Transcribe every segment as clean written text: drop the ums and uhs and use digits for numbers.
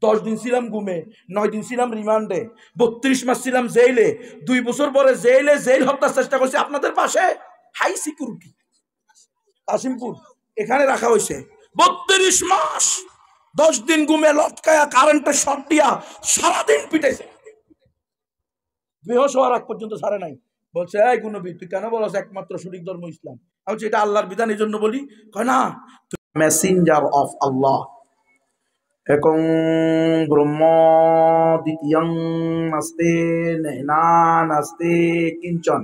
10 দিন ছিলাম গুমে, 9 দিন ছিলাম রিমান্ডে, 32 মাস ছিলাম জেলে, 2 বছর পরে জেল হত্যার চেষ্টা করছি আপনাদের পাশে। হাই সিকিউরিটি কাশিমপুর এখানে রাখা হয়েছে 32 মাস, 10 দিন গুমে লটকায়া কারেন্টের শর্ট দিয়া সারাদিন পিটেছে, বেহোশ হওয়ার আগ পর্যন্ত ছাড়ে নাই। বলছে এই গুণবী তুই কেন বলছ একমাত্র সঠিক ধর্ম ইসলাম? আমি বলছি এটা আল্লাহর বিধান এই জন্য বলি। কয় না, মেসেঞ্জার অফ আল্লাহ, একং ব্রহ্ম দ্বিতীয়ং নাস্তে নেহনা নাস্তে কিঞ্চন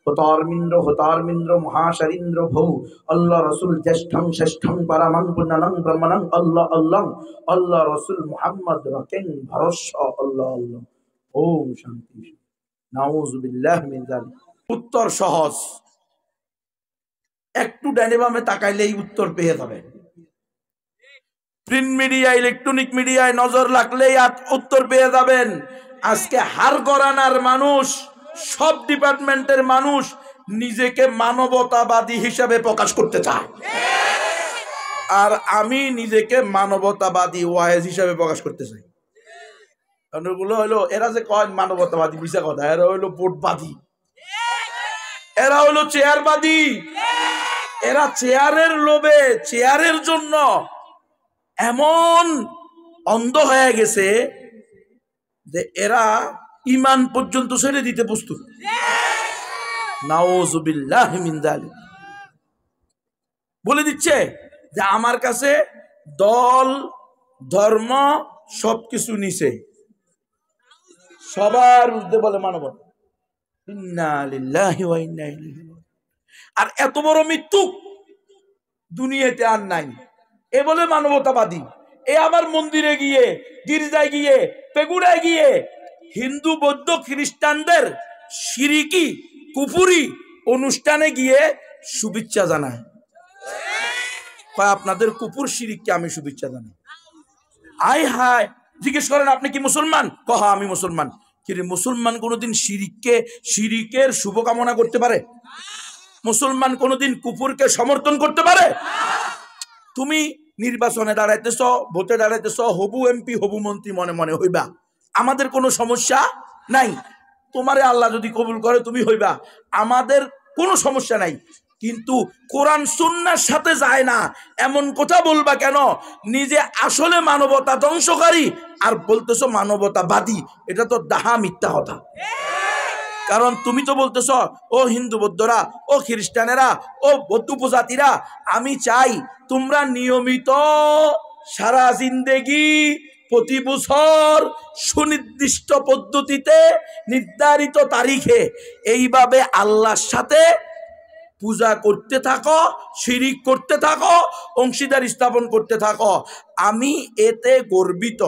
হতার্মিন্দ্র মহাশরীন্দ্র ভৌ আল্লাহ রসুল জ্যেষ্ঠং ষষ্ঠং পরমং পুণ্যং ব্রহ্মণং আল্লাহ আল্লাহ আল্লাহ রসুল মুহাম্মদ রকেং ভরস্য আল্লাহ আল্লাহ। ওম শান্তি। নাউযুবিল্লাহ মিন যালিক। উত্তর সহজ, একটু ডানে বামে তাকাইলেই উত্তর পেয়ে যাবেন। প্রিন্ট মিডিয়া, ইলেকট্রনিক মিডিয়ায় নজর রাখলেই উত্তর পেয়ে যাবেন। আজকে হার গরানার মানুষ, সব ডিপার্টমেন্টের মানুষ নিজেকে মানবতাবাদী হিসেবে প্রকাশ করতে চায়, আর আমি নিজেকে মানবতাবাদী ওয়াইজ হিসেবে প্রকাশ করতে চাই। ওগুলো হইলো, এরা যে কয় মানবতাবাদী মিশা কথা, এরা হইলো ভোটবাদী, এরা হইলো চেয়ারবাদী, এরা চেয়ারের লোভে, চেয়ারের জন্য এমন অন্ধ হয়ে গেছে যে এরা ঈমান পর্যন্ত ছেড়ে দিতে প্রস্তুত। নাউযুবিল্লাহ মিন যালিক। বলে দিচ্ছে যে আমার কাছে দল ধর্ম সবকিছু নিছে, সবার ঊর্ধ্বে বলে মানবতা। ইন্না লিল্লাহি ওয়া ইন্না ইলাইহি রাজিউন। আর এত বড় মৃত্যু দুনিয়াতে আর নাই, এ বলে মানবতাবাদী। এ আবার মন্দিরে গিয়ে, গির্জায় গিয়ে, পেগুড়ায় গিয়ে হিন্দু বৌদ্ধ খ্রিস্টানদের শিরিকি কুফুরি অনুষ্ঠানে গিয়ে শুভেচ্ছা জানায়। আপনাদের কুফুর শিরিককে আমি শুভেচ্ছা জানাই। আয় হায়, জিজ্ঞেস করেন আপনি কি মুসলমান? কহা আমি মুসলমান। কিন্তু মুসলমান কোনোদিন শিরিকের শুভকামনা করতে পারে? মুসলমান কোনোদিন কুফুরকে সমর্থন করতে পারে? তুমি নির্বাচনে দাঁড়াইতেছ, ভোটে দাঁড়াইতেছ, হবু এমপি হবু মন্ত্রী মনে মনে হইবা, আমাদের কোনো সমস্যা নাই। তোমারে আল্লাহ যদি কবুল করে তুমি হইবা, আমাদের কোনো সমস্যা নাই। কিন্তু কোরআন সুন্নাহর সাথে যায় না এমন কথা বলবা কেন? নিজে আসলে মানবতা ধ্বংসকারী আর বলতেছো মানবতাবাদী, এটা তো ডাহা মিথ্যা কথা। কারণ তুমি তো বলতেছ ও হিন্দু বৌদ্ধরা, ও খ্রিস্টানেরা, ও বৌদ্ধ উপজাতিরা, আমি চাই তোমরা নিয়মিত সারা জিন্দেগি প্রতি বছর সুনির্দিষ্ট পদ্ধতিতে নির্ধারিত তারিখে এইভাবে আল্লাহর সাথে পূজা করতে থাকো, শিরিক করতে থাকো, অংশীদার স্থাপন করতে থাকো। আমি এতে গর্বিত।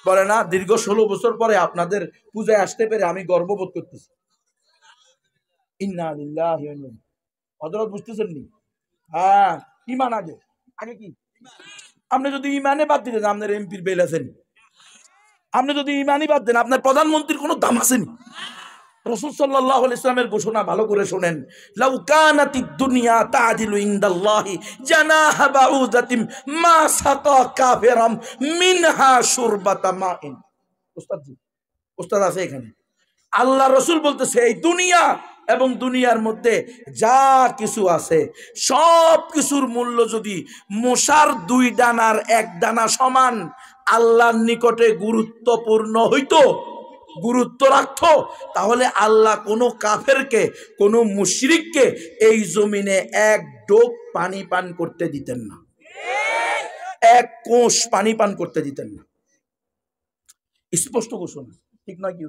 বলে না, দীর্ঘ 16 বছর পরে আপনাদের পূজায় আসতে পেরে আমি গর্ববোধ করতেছি। ইন্না লিল্লাহি ওয়া ইন্না ইলাইহি। হযরত বুঝতেছেন নি? হ্যাঁ, ঈমান আগে কি? আপনি যদি ঈমানে বাদ দিতেন আপনার এমপির বেল আছেন, আপনি যদি ঈমানই বাদ দেন আপনার প্রধানমন্ত্রীর কোনো দাম আছেন? রাসূল সাল্লাল্লাহু আলাইহি ওয়াসাল্লামের ঘোষণা ভালো করে শুনেন, লাউ কানাতিদ দুনিয়া তা'দিলু ইনদাল্লাহি জানাহা বাউদাতিন মা সাকা কাফিরাম মিনহা শুরবাতা মাইন। উস্তাদ আছে এখানে। আল্লাহ রাসূল বলতেছে এই দুনিয়া এবং দুনিয়ার মধ্যে যা কিছু আছে সব কিছুর মূল্য যদি মশার 2 ডানার 1 ডানা সমান আল্লাহর নিকটে গুরুত্বপূর্ণ হইতো, গুরুত্ব রাখতো, তাহলে আল্লাহ কোনো কাফেরকে, কোনো মুশরিককে এই জমিনে 1 ডোক পানি পান করতে দিতেন না, 1 কোষ পানি পান করতে দিতেন না। স্পষ্ট ঘোষণা, ঠিক নয় কি?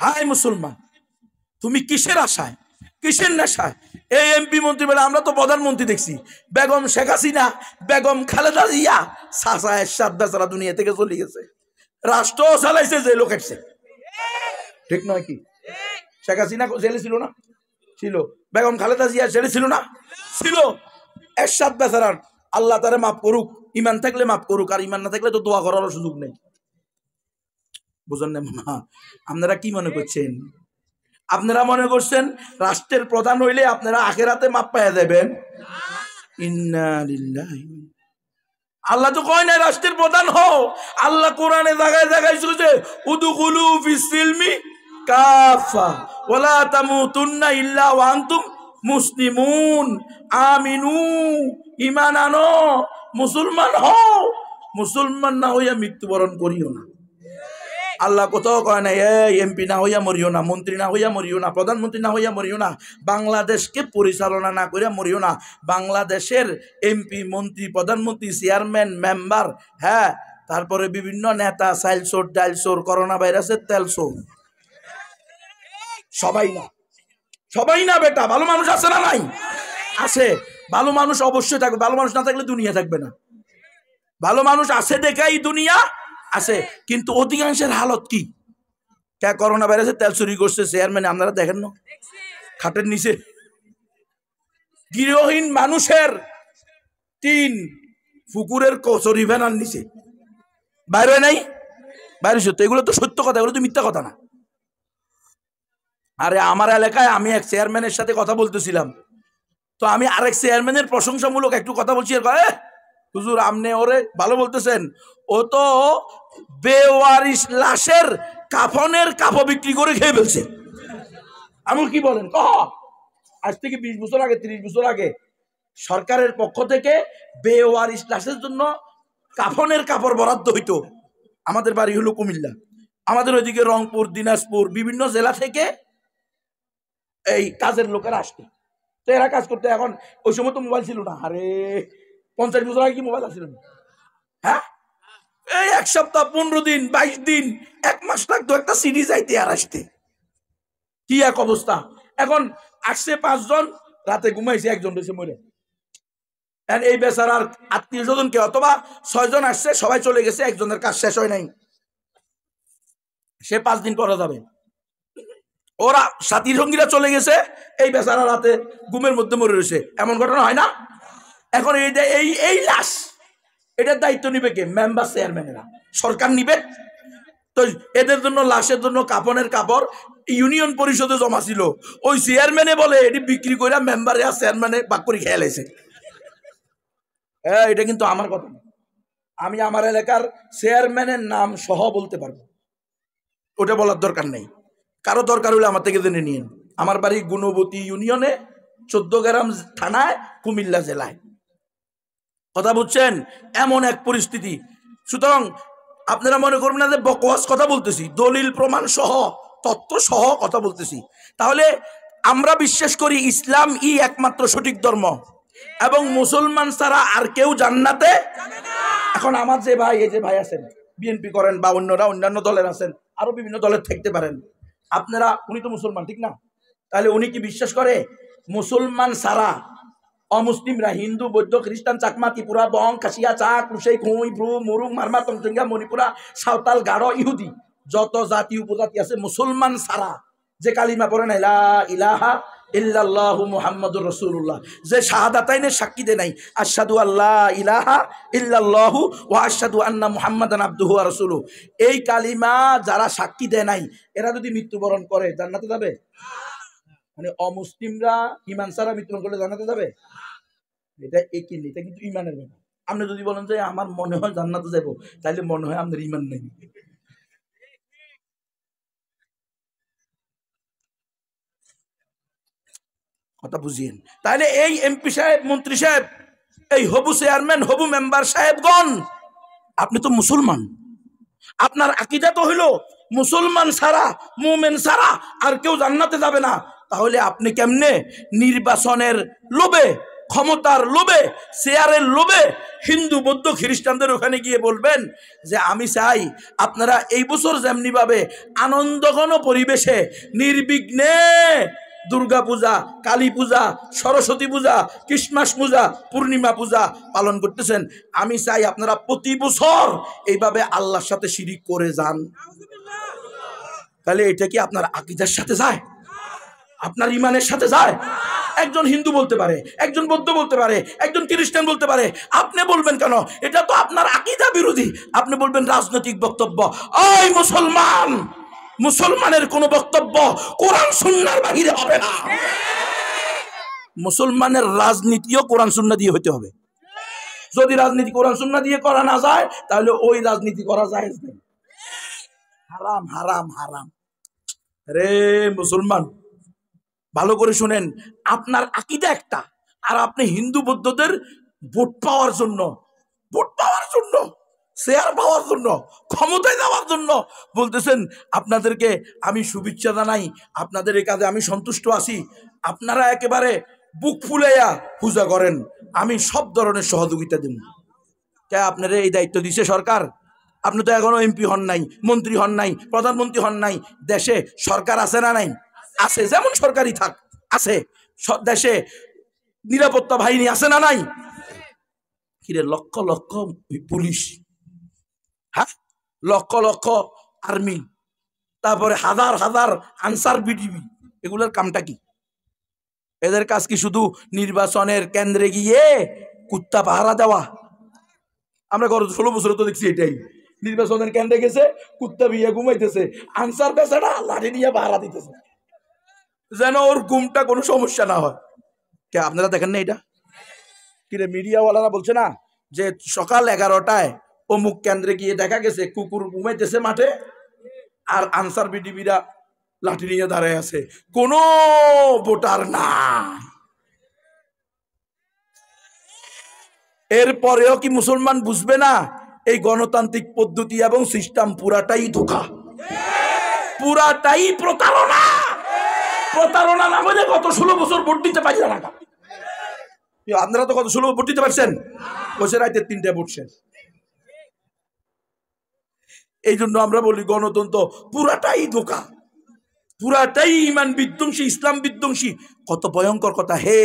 হায় মুসলমান, তুমি কিসের আশায়, কিসের নেশায় এই এমপি মন্ত্রী বলে? আমরা তো প্রধানমন্ত্রী দেখছি, বেগম শেখ হাসিনা, বেগম খালেদা জিয়া, চাচা এরশাদ বেচারা দুনিয়া থেকে চলে গেছে, রাষ্ট্র চালাইছে, জেলও কাটছে, ঠিক নয় কি? শেখ হাসিনা জেলে ছিল না? ছিল। বেগম খালেদা জিয়া জেলে ছিল না? ছিল। এরশাদ বেচারা আল্লাহ তারে মাফ করুক, ইমান থাকলে মাফ করুক, আর ইমান না থাকলে তো দোয়া করারও সুযোগ নেই। বুঝলেন না? আপনারা কি মনে করছেন? আপনারা মনে করছেন রাষ্ট্রের প্রধান হইলে আপনারা আখিরাতে মাপ পাইয়া যাবেন? ইন্না লিল্লাহি। আল্লাহ তো কয় না রাষ্ট্রের প্রধান হও। আল্লাহ কোরআনে জায়গায় জায়গায় শুনছে উদখুলু ফিস সিলমি কাফা ওয়ালা তামুতুন্না ইল্লা ওয়া আনতুম মুসলিমুন। আমিনু, ঈমান আনো, মুসলমান হও, মুসলমান না হইয়া মৃত্যুবরণ করিও না। আল্লাহ কোথাও কয় না এই এমপি না হইয়া মরিও না, মন্ত্রী না হইয়া মরিও না, প্রধানমন্ত্রী না হইয়া মরিও না, বাংলাদেশকে পরিচালনা না করিয়া মরিও না। বাংলাদেশের এমপি, মন্ত্রী, প্রধানমন্ত্রী, চেয়ারম্যান, মেম্বার, হ্যাঁ, তারপরে বিভিন্ন নেতা, সাইলসোর, ডাইলসোর, করোনা ভাইরাসের তেলসোর, সবাই না, সবাই না বেটা। ভালো মানুষ আছে না নাই? আছে। ভালো মানুষ অবশ্যই থাকবে, ভালো মানুষ না থাকলে দুনিয়া থাকবে না। ভালো মানুষ আছে দেখাই দুনিয়া আছে, কিন্তু অধিকাংশের হালত কি? কে করোনা ভাইরাসে তেল চুরি করছে চেয়ারম্যান, আপনারা দেখেন না? খাটের নিচে গৃহহীন মানুষের টিন পুকুরের কচুরি ভ্যানার নিচে বাইরে নাই, বাইরে সত্য। এগুলো তো সত্য কথা, এগুলো তো মিথ্যা কথা না। আরে আমার এলাকায় আমি এক চেয়ারম্যানের সাথে কথা বলতেছিলাম, তো আমি আরেক চেয়ারম্যানের প্রশংসামূলক একটু কথা বলছি, হুজুর আপনি ওরে ভালো বলতেছেন, ও তো বেওয়ারিশ লাশের কাফনের কাপড় বিক্রি করে খেয়ে ফেলছে। আমি কি বলেন, আজ থেকে 20 বছর আগে, 30 বছর আগে সরকারের পক্ষ থেকে বেওয়ারিশ লাশের জন্য কাফনের কাপড় বরাদ্দ হইতো। আমাদের বাড়ি হলো কুমিল্লা, আমাদের ওইদিকে রংপুর, দিনাজপুর, বিভিন্ন জেলা থেকে এই কাজের লোকেরা আসতো, তো এরা কাজ করতে। এখন ওই সময় তো মোবাইল ছিল না। আরে 50 বছর আগে কি মোবাইল আছিল? হ্যাঁ, এই 1 সপ্তাহ, 15 দিন, 22 দিন, 1 মাস লাগতো একটা সিডি যাইতে আর আসতে। কি এক অবস্থা! এখন আসছে 5 জন, রাতে ঘুমাইছে, 1 জন রয়েছে মরে। এই বেচারার আত্মীয় স্বজনকে, অথবা 6 জন আসছে, সবাই চলে গেছে, 1 জনের কাজ শেষ হয় নাই, সে 5 দিন পরে যাবে। ওরা সাথী সঙ্গীরা চলে গেছে, এই বেচারা রাতে ঘুমের মধ্যে মরে রয়েছে। এমন ঘটনা হয় না? এখন এই লাশ, এটার দায়িত্ব নিবে কে? মেম্বার, চেয়ারম্যানেরা, সরকার নিবে। তো এদের জন্য লাশের জন্য কাফনের কাপড় ইউনিয়ন পরিষদে জমা ছিল, ওই চেয়ারম্যানে বলে এটি বিক্রি করে মেম্বারে আর চেয়ারম্যানে বাক করে খেয়াল আছে। এটা কিন্তু আমার কথা না। আমি আমার এলাকার চেয়ারম্যানের নাম সহ বলতে পারবো, ওটা বলার দরকার নেই। কারো দরকার হলে আমার থেকে জেনে নিন। আমার বাড়ি গুণবতী ইউনিয়নে, 14 গ্রাম থানায়, কুমিল্লা জেলায়। কথা বুঝছেন? এমন এক পরিস্থিতি। সুতরাং আপনারা মনে করবেন না যে বকওয়াস কথা বলতেছি, দলিল প্রমাণ সহ, তত্ত্ব সহ কথা বলতেছি। তাহলে আমরা বিশ্বাস করি ইসলাম একমাত্র সঠিক ধর্ম, এবং মুসলমান ছাড়া আর কেউ জান্নাতে। এখন আমার যে ভাই, এই যে ভাই আছেন, বিএনপি করেন বা অন্যরা অন্যান্য দলের আছেন, আরো বিভিন্ন দলের থাকতে পারেন, আপনারা, উনি তো মুসলমান, ঠিক না? তাহলে উনি কি বিশ্বাস করে মুসলমান ছাড়া অমুসলিমরা, হিন্দু, বৌদ্ধ, খ্রিস্টান, চাকমা, ত্রিপুরা, বং, খাসিয়া, চাক, কুশাই, খুঁই, ব্রু, মুরুং, মারমা, তংচঙ্গা, মণিপুরা, সাঁওতাল, গাঢ়, ইহুদি, যত জাতি উপজাতি আছে, মুসলমান ছাড়া যে কালিমা পড়ে না লা ইলাহা ইল্লাল্লাহু মুহাম্মাদুর রাসূলুল্লাহ, যে শাহাদাতাইনের সাক্ষী দেয় নাই, আশহাদু আল্লা ইলাহা ইল্লাল্লাহু ওয়া আশহাদু আন্না মুহাম্মাদান আবদুহু ওয়া রাসূলুহু, এই কালিমা যারা সাক্ষী দেয় নাই, এরা যদি মৃত্যুবরণ করে জান্নাতে যাবে? মানে অমুসলিমরা ঈমান ছাড়া মৃত্যুবরণ করলে জান্নাতে যাবে? এটা একই, এটা কিন্তু ঈমানের ব্যাপার। আপনি যদি বলেন যে আমার মনে হয় জান্নাতে যাব, তাহলে মনে হয় আপনার ঈমান নেই। কথা বুঝিয়েন। তাহলে এই এমপি সাহেব, মন্ত্রী সাহেব, এই হবু চেয়ারম্যান, হবু মেম্বার সাহেবগণ, আপনি তো মুসলমান, আপনার আকীদা তো হইল মুসলমান ছাড়া, মুমিন ছাড়া আর কেউ জান্নাতে যাবে না। তাহলে আপনি কেমনে নির্বাচনের লোভে, ক্ষমতার লোভে, চেয়ারের লোভে হিন্দু, বৌদ্ধ, খ্রিস্টানদের ওখানে গিয়ে বলবেন যে আমি চাই আপনারা এই বছর যেমনি ভাবে আনন্দঘন পরিবেশে নির্বিঘ্নে দুর্গা পূজা, কালী পূজা, সরস্বতী পূজা, ক্রিসমাস পূজা, পূর্ণিমা পূজা পালন করতেছেন, আমি চাই আপনারা প্রতি বছর এইভাবে আল্লাহর সাথে শিরিক করে যান। তাহলে এটা কি আপনার আকীদার সাথে যায়? আপনার ঈমানের সাথে যায়? একজন হিন্দু বলতে পারে, একজন বৌদ্ধ বলতে পারে, একজন খ্রিস্টান বলতে পারে, আপনি বলবেন কেন? এটা তো আপনার আকীদা বিরোধী। আপনি বলবেন রাজনৈতিক বক্তব্য। ওই মুসলমান, মুসলমানের কোন বক্তব্য কোরআন সুন্নাহর বাহিরে হবে না। মুসলমানের রাজনীতিও কোরআন সুন্নাহ দিয়ে হতে হবে। যদি রাজনীতি কোরআন সুন্নাহ দিয়ে করা না যায় তাহলে ওই রাজনীতি করা জায়েজ নেই। হারাম হারাম হারাম। রে মুসলমান, ভালো করে শুনেন, আপনার আকীদা একটা, আর আপনি হিন্দু বৌদ্ধদের ভোট পাওয়ার জন্য, শেয়ার পাওয়ার জন্য, ক্ষমতায় যাওয়ার জন্য বলতেছেন আপনাদেরকে আমি শুভেচ্ছা জানাই, আপনাদের এই কাজে আমি সন্তুষ্ট আছি, আপনারা একেবারে বুক ফুলাইয়া পূজা করেন, আমি সব ধরনের সহযোগিতা দেব। কে আপনারা এই দায়িত্ব দিছে সরকার? আপনি তো এখনো এমপি হন নাই, মন্ত্রী হন নাই, প্রধানমন্ত্রী হন নাই। দেশে সরকার আছে না নাই? আছে, যেমন সরকারি থাক আছে। দেশে নিরাপত্তা বাহিনী আছে না নাই? কিরে, লক্ষ লক্ষ পুলিশ, হ্যাঁ, লক্ষ লক্ষ আর্মি, তারপরে হাজার হাজার আনসার বিডিবি, এগুলোর কামটা কি? এদের কাজ কি শুধু নির্বাচনের কেন্দ্রে গিয়ে কুত্তা পাহারা দেওয়া? আমরা গত 16 বছরে তো দেখছি এটাই, নির্বাচনের কেন্দ্রে গেছে, কুত্তা বিয়ে ঘুমাইতেছে, আনসার বেচারা লাঠি নিয়ে পাহারা দিতেছে, যেন ওর ঘুমটা কোনো সমস্যা না হয়। কে আপনারা দেখেন না এটা? কিরে, মিডিয়াওয়ালারা বলছে না যে সকাল 11টায় অমুক কেন্দ্রে গিয়ে দেখা গেছে কুকুর ঘুমাইতেছে মাঠে, আর আনসার বিডিবিরা লাঠি নিয়ে দাঁড়ায় আছে, কোনো ভোটার না। এরপরেও কি মুসলমান বুঝবে না এই গণতান্ত্রিক পদ্ধতি এবং সিস্টেম পুরাটাই ধোঁকা, পুরাটাই প্রতারণা? প্রতারণা না বলে গত 16 বছর ভোট দিতে পারি না। আপনারা তো গত 16 ভোট দিতে পারছেন, বসে রাইতে 3টে ভোট শেষ। এই জন্য আমরা বলি গণতন্ত্র পুরাটাই ধোঁকা, পুরাটাই ইমান বিধ্বংসী, ইসলাম বিধ্বংসী। কত ভয়ঙ্কর কথা হে!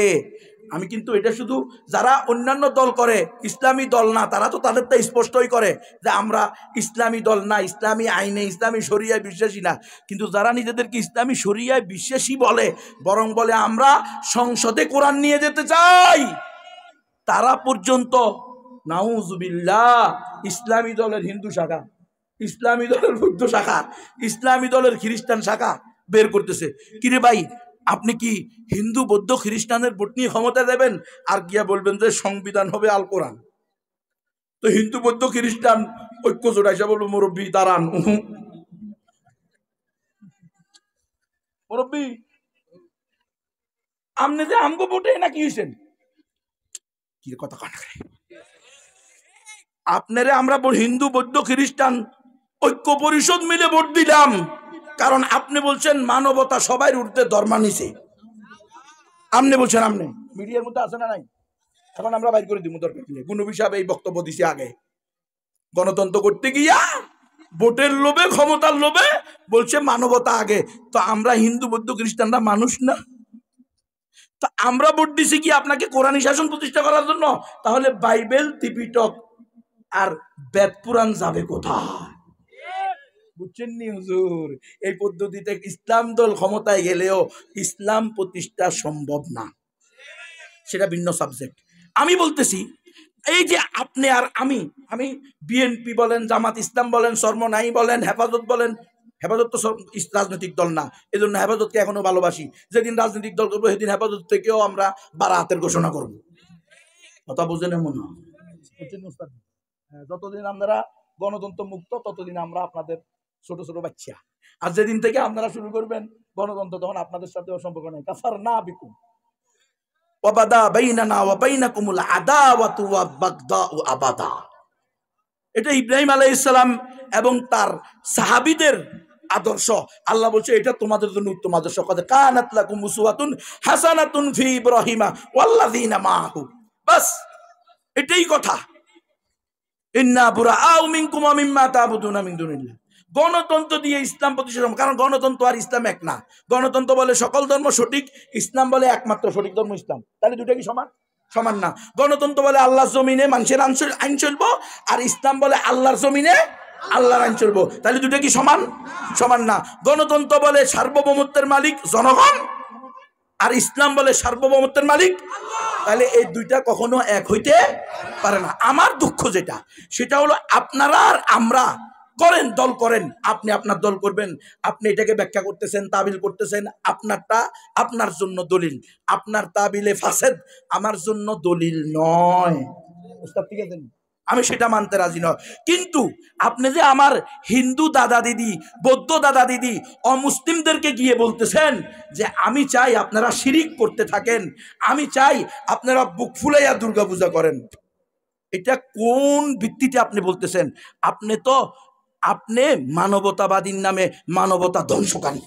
আমি কিন্তু এটা শুধু যারা অন্যান্য দল করে, ইসলামী দল না, তারা তো তাদেরটা স্পষ্টই করে যে আমরা ইসলামী দল না, ইসলামী আইনে, ইসলামী শরিয়ায় বিশ্বাসী না। কিন্তু যারা নিজেদেরকে ইসলামী শরিয়ায় বিশ্বাসী বলে, বরং বলে আমরা সংসদে কোরআন নিয়ে যেতে চাই, তারা পর্যন্ত নাউজুবিল্লাহ ইসলামী দলের হিন্দু শাখা, ইসলামী দলের বৌদ্ধ শাখা, ইসলামী দলের খ্রিস্টান শাখা বের করতেছে। কিরে ভাই, আপনি কি হিন্দু বৌদ্ধ খ্রিস্টানের ভোট নিয়ে ক্ষমতা দেবেন আর গিয়া বলবেন যে সংবিধান হবে আল কোরআন? তো হিন্দু বৌদ্ধ খ্রিস্টান ঐক্য জোড়া হিসাবে বলবো মুরব্বী দাঁড়ান, মুরব্বী আপনি যে আমগো ভোটে নাকি হয়েছেন কি কথা কাটা, আপনারে আমরা হিন্দু বৌদ্ধ খ্রিস্টান ঐক্য পরিষদ মিলে ভোট দিলাম, কারণ আপনি বলছেন মানবতা সবাই ঊর্ধ্বে ধর্মানিছে। আপনি বলছেন, আপনি মিডিয়ার মধ্যে আছে না নাই? এখন আমরা বাইর করে দিব দরকার নেই। গুণবী সাহেব এই বক্তব্য দিছে আগে, গণতন্ত্র করতে গিয়া ভোটের লোভে, ক্ষমতার লোভে বলছে মানবতা আগে। তো আমরা হিন্দু বৌদ্ধ খ্রিস্টানরা মানুষ না? তো আমরা ভোট দিছি কি আপনাকে কোরআনী শাসন প্রতিষ্ঠা করার জন্য? তাহলে বাইবেল, ত্রিপিটক আর বেদ পুরাণ যাবে কোথায়? বুঝছেন নি হুজুর? এই পদ্ধতিতে ইসলাম দল ক্ষমতায় গেলেও ইসলাম প্রতিষ্ঠা সম্ভব না, সেটা ভিন্ন সাবজেক্ট। আমি বলতেছি এই যে আপনি আর আমি, বিএনপি বলেন, জামাত ইসলাম বলেন, শরমনাই বলেন, হেফাজত বলেন, হেফাজত তো রাজনৈতিক দল না, এই জন্য হেফাজতকে এখনো ভালোবাসি। যেদিন রাজনৈতিক দল করবো সেদিন হেফাজত থেকেও আমরা বারাতের ঘোষণা করব। কথা বুঝেন? এমন যতদিন আমরা গণতন্ত্র মুক্ত ততদিন আমরা আপনাদের ছোট ছোট বাচ্চা, আর যেদিন থেকে আপনারা শুরু করবেন গণতন্ত্র, তখন আপনাদের সাথে সম্পর্ক নেই। কাফার না বিকুম ওয়াবাদা বাইনানা ওয়া বাইনাকুমুল আদাওয়াতু ওয়া বাগদাউ আবাদা। এটা ইব্রাহিম আলাইহিস সালাম এবং তার সাহাবীদের আদর্শ। আল্লাহ বলছে এটা তোমাদের জন্য উত্তম আদর্শ। কদ কানাত লাকুম উসওয়াতুন হাসানাতুন ফি ইব্রাহিমা ওয়াল্লাযিনা মাআহু। বাস এটাই কথা। ইন্না বুরাআউ মিনকুম ওয়া মিম্মা তা'বুদুনা মিন দুনিল্লাহ। গণতন্ত্র দিয়ে ইসলাম প্রতিষ্ঠা, কারণ গণতন্ত্র আর ইসলাম এক না। গণতন্ত্র বলে সকল ধর্ম সঠিক, ইসলাম বলে একমাত্র সঠিক ধর্ম ইসলাম। তাহলে দুটো কি সমান? সমান না। গণতন্ত্র বলে আল্লাহর জমিনে মানুষের আইন চলবো, আর ইসলাম বলে আল্লাহর জমিনে আল্লাহর আইন চলবো। তাহলে দুটো কি সমান? সমান না। গণতন্ত্র বলে সার্বভৌমত্বের মালিক জনগণ, আর ইসলাম বলে সার্বভৌমত্বের মালিক। তাহলে এই দুইটা কখনো এক হইতে পারে না। আমার দুঃখ যেটা, সেটা হলো আপনারা আর আমরা করেন, দল করেন, আপনি আপনার দল করবেন, আপনি এটাকে ব্যাখ্যা করতেছেন, তাবিল করতেছেন, আপনারটা আপনার জন্য দলিল, আপনার তাবিলে ফাসেদ আমার জন্য দলিল নয়। উস্তাদ ঠিক আছে, আমি সেটা মানতে রাজি নয়। কিন্তু আপনি যে আমার হিন্দু দাদা দিদি, বৌদ্ধ দাদা দিদি, অমুসলিমদেরকে গিয়ে বলতেছেন যে আমি চাই আপনারা শিরিক করতে থাকেন, আমি চাই আপনারা বুক ফুলাইয়া দুর্গা পূজা করেন, এটা কোন ভিত্তিতে আপনি বলতেছেন? আপনি মানবতাবাদীর নামে মানবতা ধ্বংসকারী।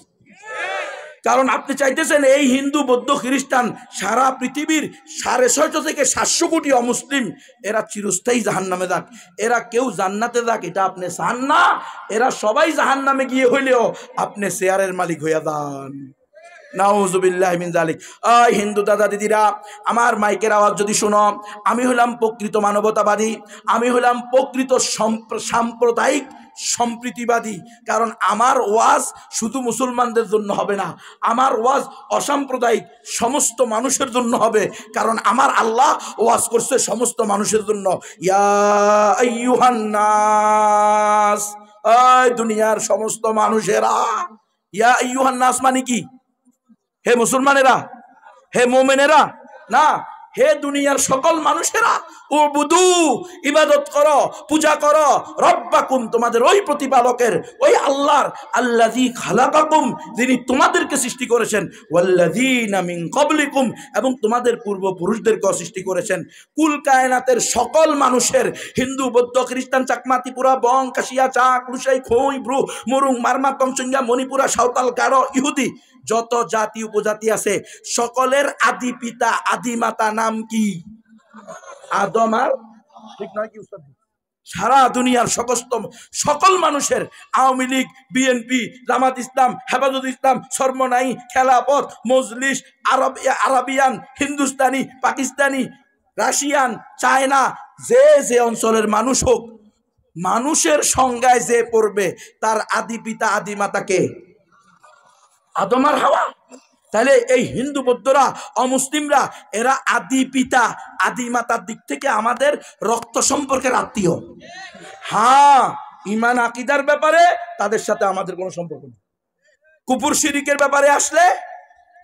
কারণ আপনি চাইতেছেন এই হিন্দু বৌদ্ধ খ্রিস্টান সারা পৃথিবীর 650 থেকে 700 কোটি অমুসলিম এরা চিরস্থায়ী জাহান্নামে যাক, এরা কেউ জান্নাতে যাক, এটা আপনি চান না। এরা সবাই জাহান্নামে গিয়ে হইলেও আপনি শেয়ারের মালিক হইয়া যান। নাউজুবিল্লাহি মিন যালিক। হিন্দু দাদা দিদিরা, আমার মাইকের আওয়াজ যদি শোনো, আমি হলাম প্রকৃত মানবতাবাদী, আমি হলাম প্রকৃত সাম্প্রদায়িক সম্প্রীতিবাদী। কারণ আমার ওয়াজ শুধু মুসলমানদের জন্য হবে না, আমার ওয়াজ অসাম্প্রদায়িক সমস্ত মানুষের জন্য হবে। কারণ আমার আল্লাহ ওয়াজ করছে সমস্ত মানুষের জন্য। ইয়া আইয়ুহান নাস, দুনিয়ার সমস্ত মানুষেরা। ইয়া আইয়ুহান নাস মানে কি? হে মুসলমানেরা, হে মোমেনেরা না, হে দুনিয়ার সকল মানুষেরা, উবুদু, ইবাদত করো, পূজা করো, রব্বাকুম, তোমাদের ওই প্রতিপালকের, ওই আল্লাহর, আল্লাযী খালাকাকুম, যিনি তোমাদেরকে সৃষ্টি করেছেন, ওয়াল্লাযীনা মিন ক্বাবলিকুম, এবং তোমাদের পূর্বপুরুষদেরকেও সৃষ্টি করেছেন। কুল কায়নাতের সকল মানুষের, হিন্দু বৌদ্ধ খ্রিস্টান চাকমা ত্রিপুরা বং কাশিয়া চাক লুসাই খই ব্রু মুরুং মারমা তংসিঙ্গা মণিপুরা সাঁওতাল গারো ইহুদি যত জাতি উপজাতি আছে, সকলের আদি পিতা আদি মাতা নাম কি? আদম। আর ঠিক নয় কি উস্তাদ? সারা দুনিয়ার সকল মানুষের, Awami League, BNP, Jamaat Islam, Hefazat Islam, Sarmonai, Khelafat, Majlis, Arabian, Hindustani, Pakistani, Russian, China, যে যে অঞ্চলের মানুষ হোক, মানুষের সংজ্ঞায় যে পড়বে তার আদি পিতা আদি মাতাকে আদম আর হাওয়া। তাহলে এই হিন্দু বৌদ্ধরা, অমুসলিমরা, এরা আদি পিতা আদি মাতার দিক থেকে আমাদের রক্ত সম্পর্কের আত্মীয়। হ্যাঁ, ইমান আকিদার ব্যাপারে তাদের সাথে আমাদের কোনো সম্পর্ক নেই। কুফর শিরিকের ব্যাপারে আসলে,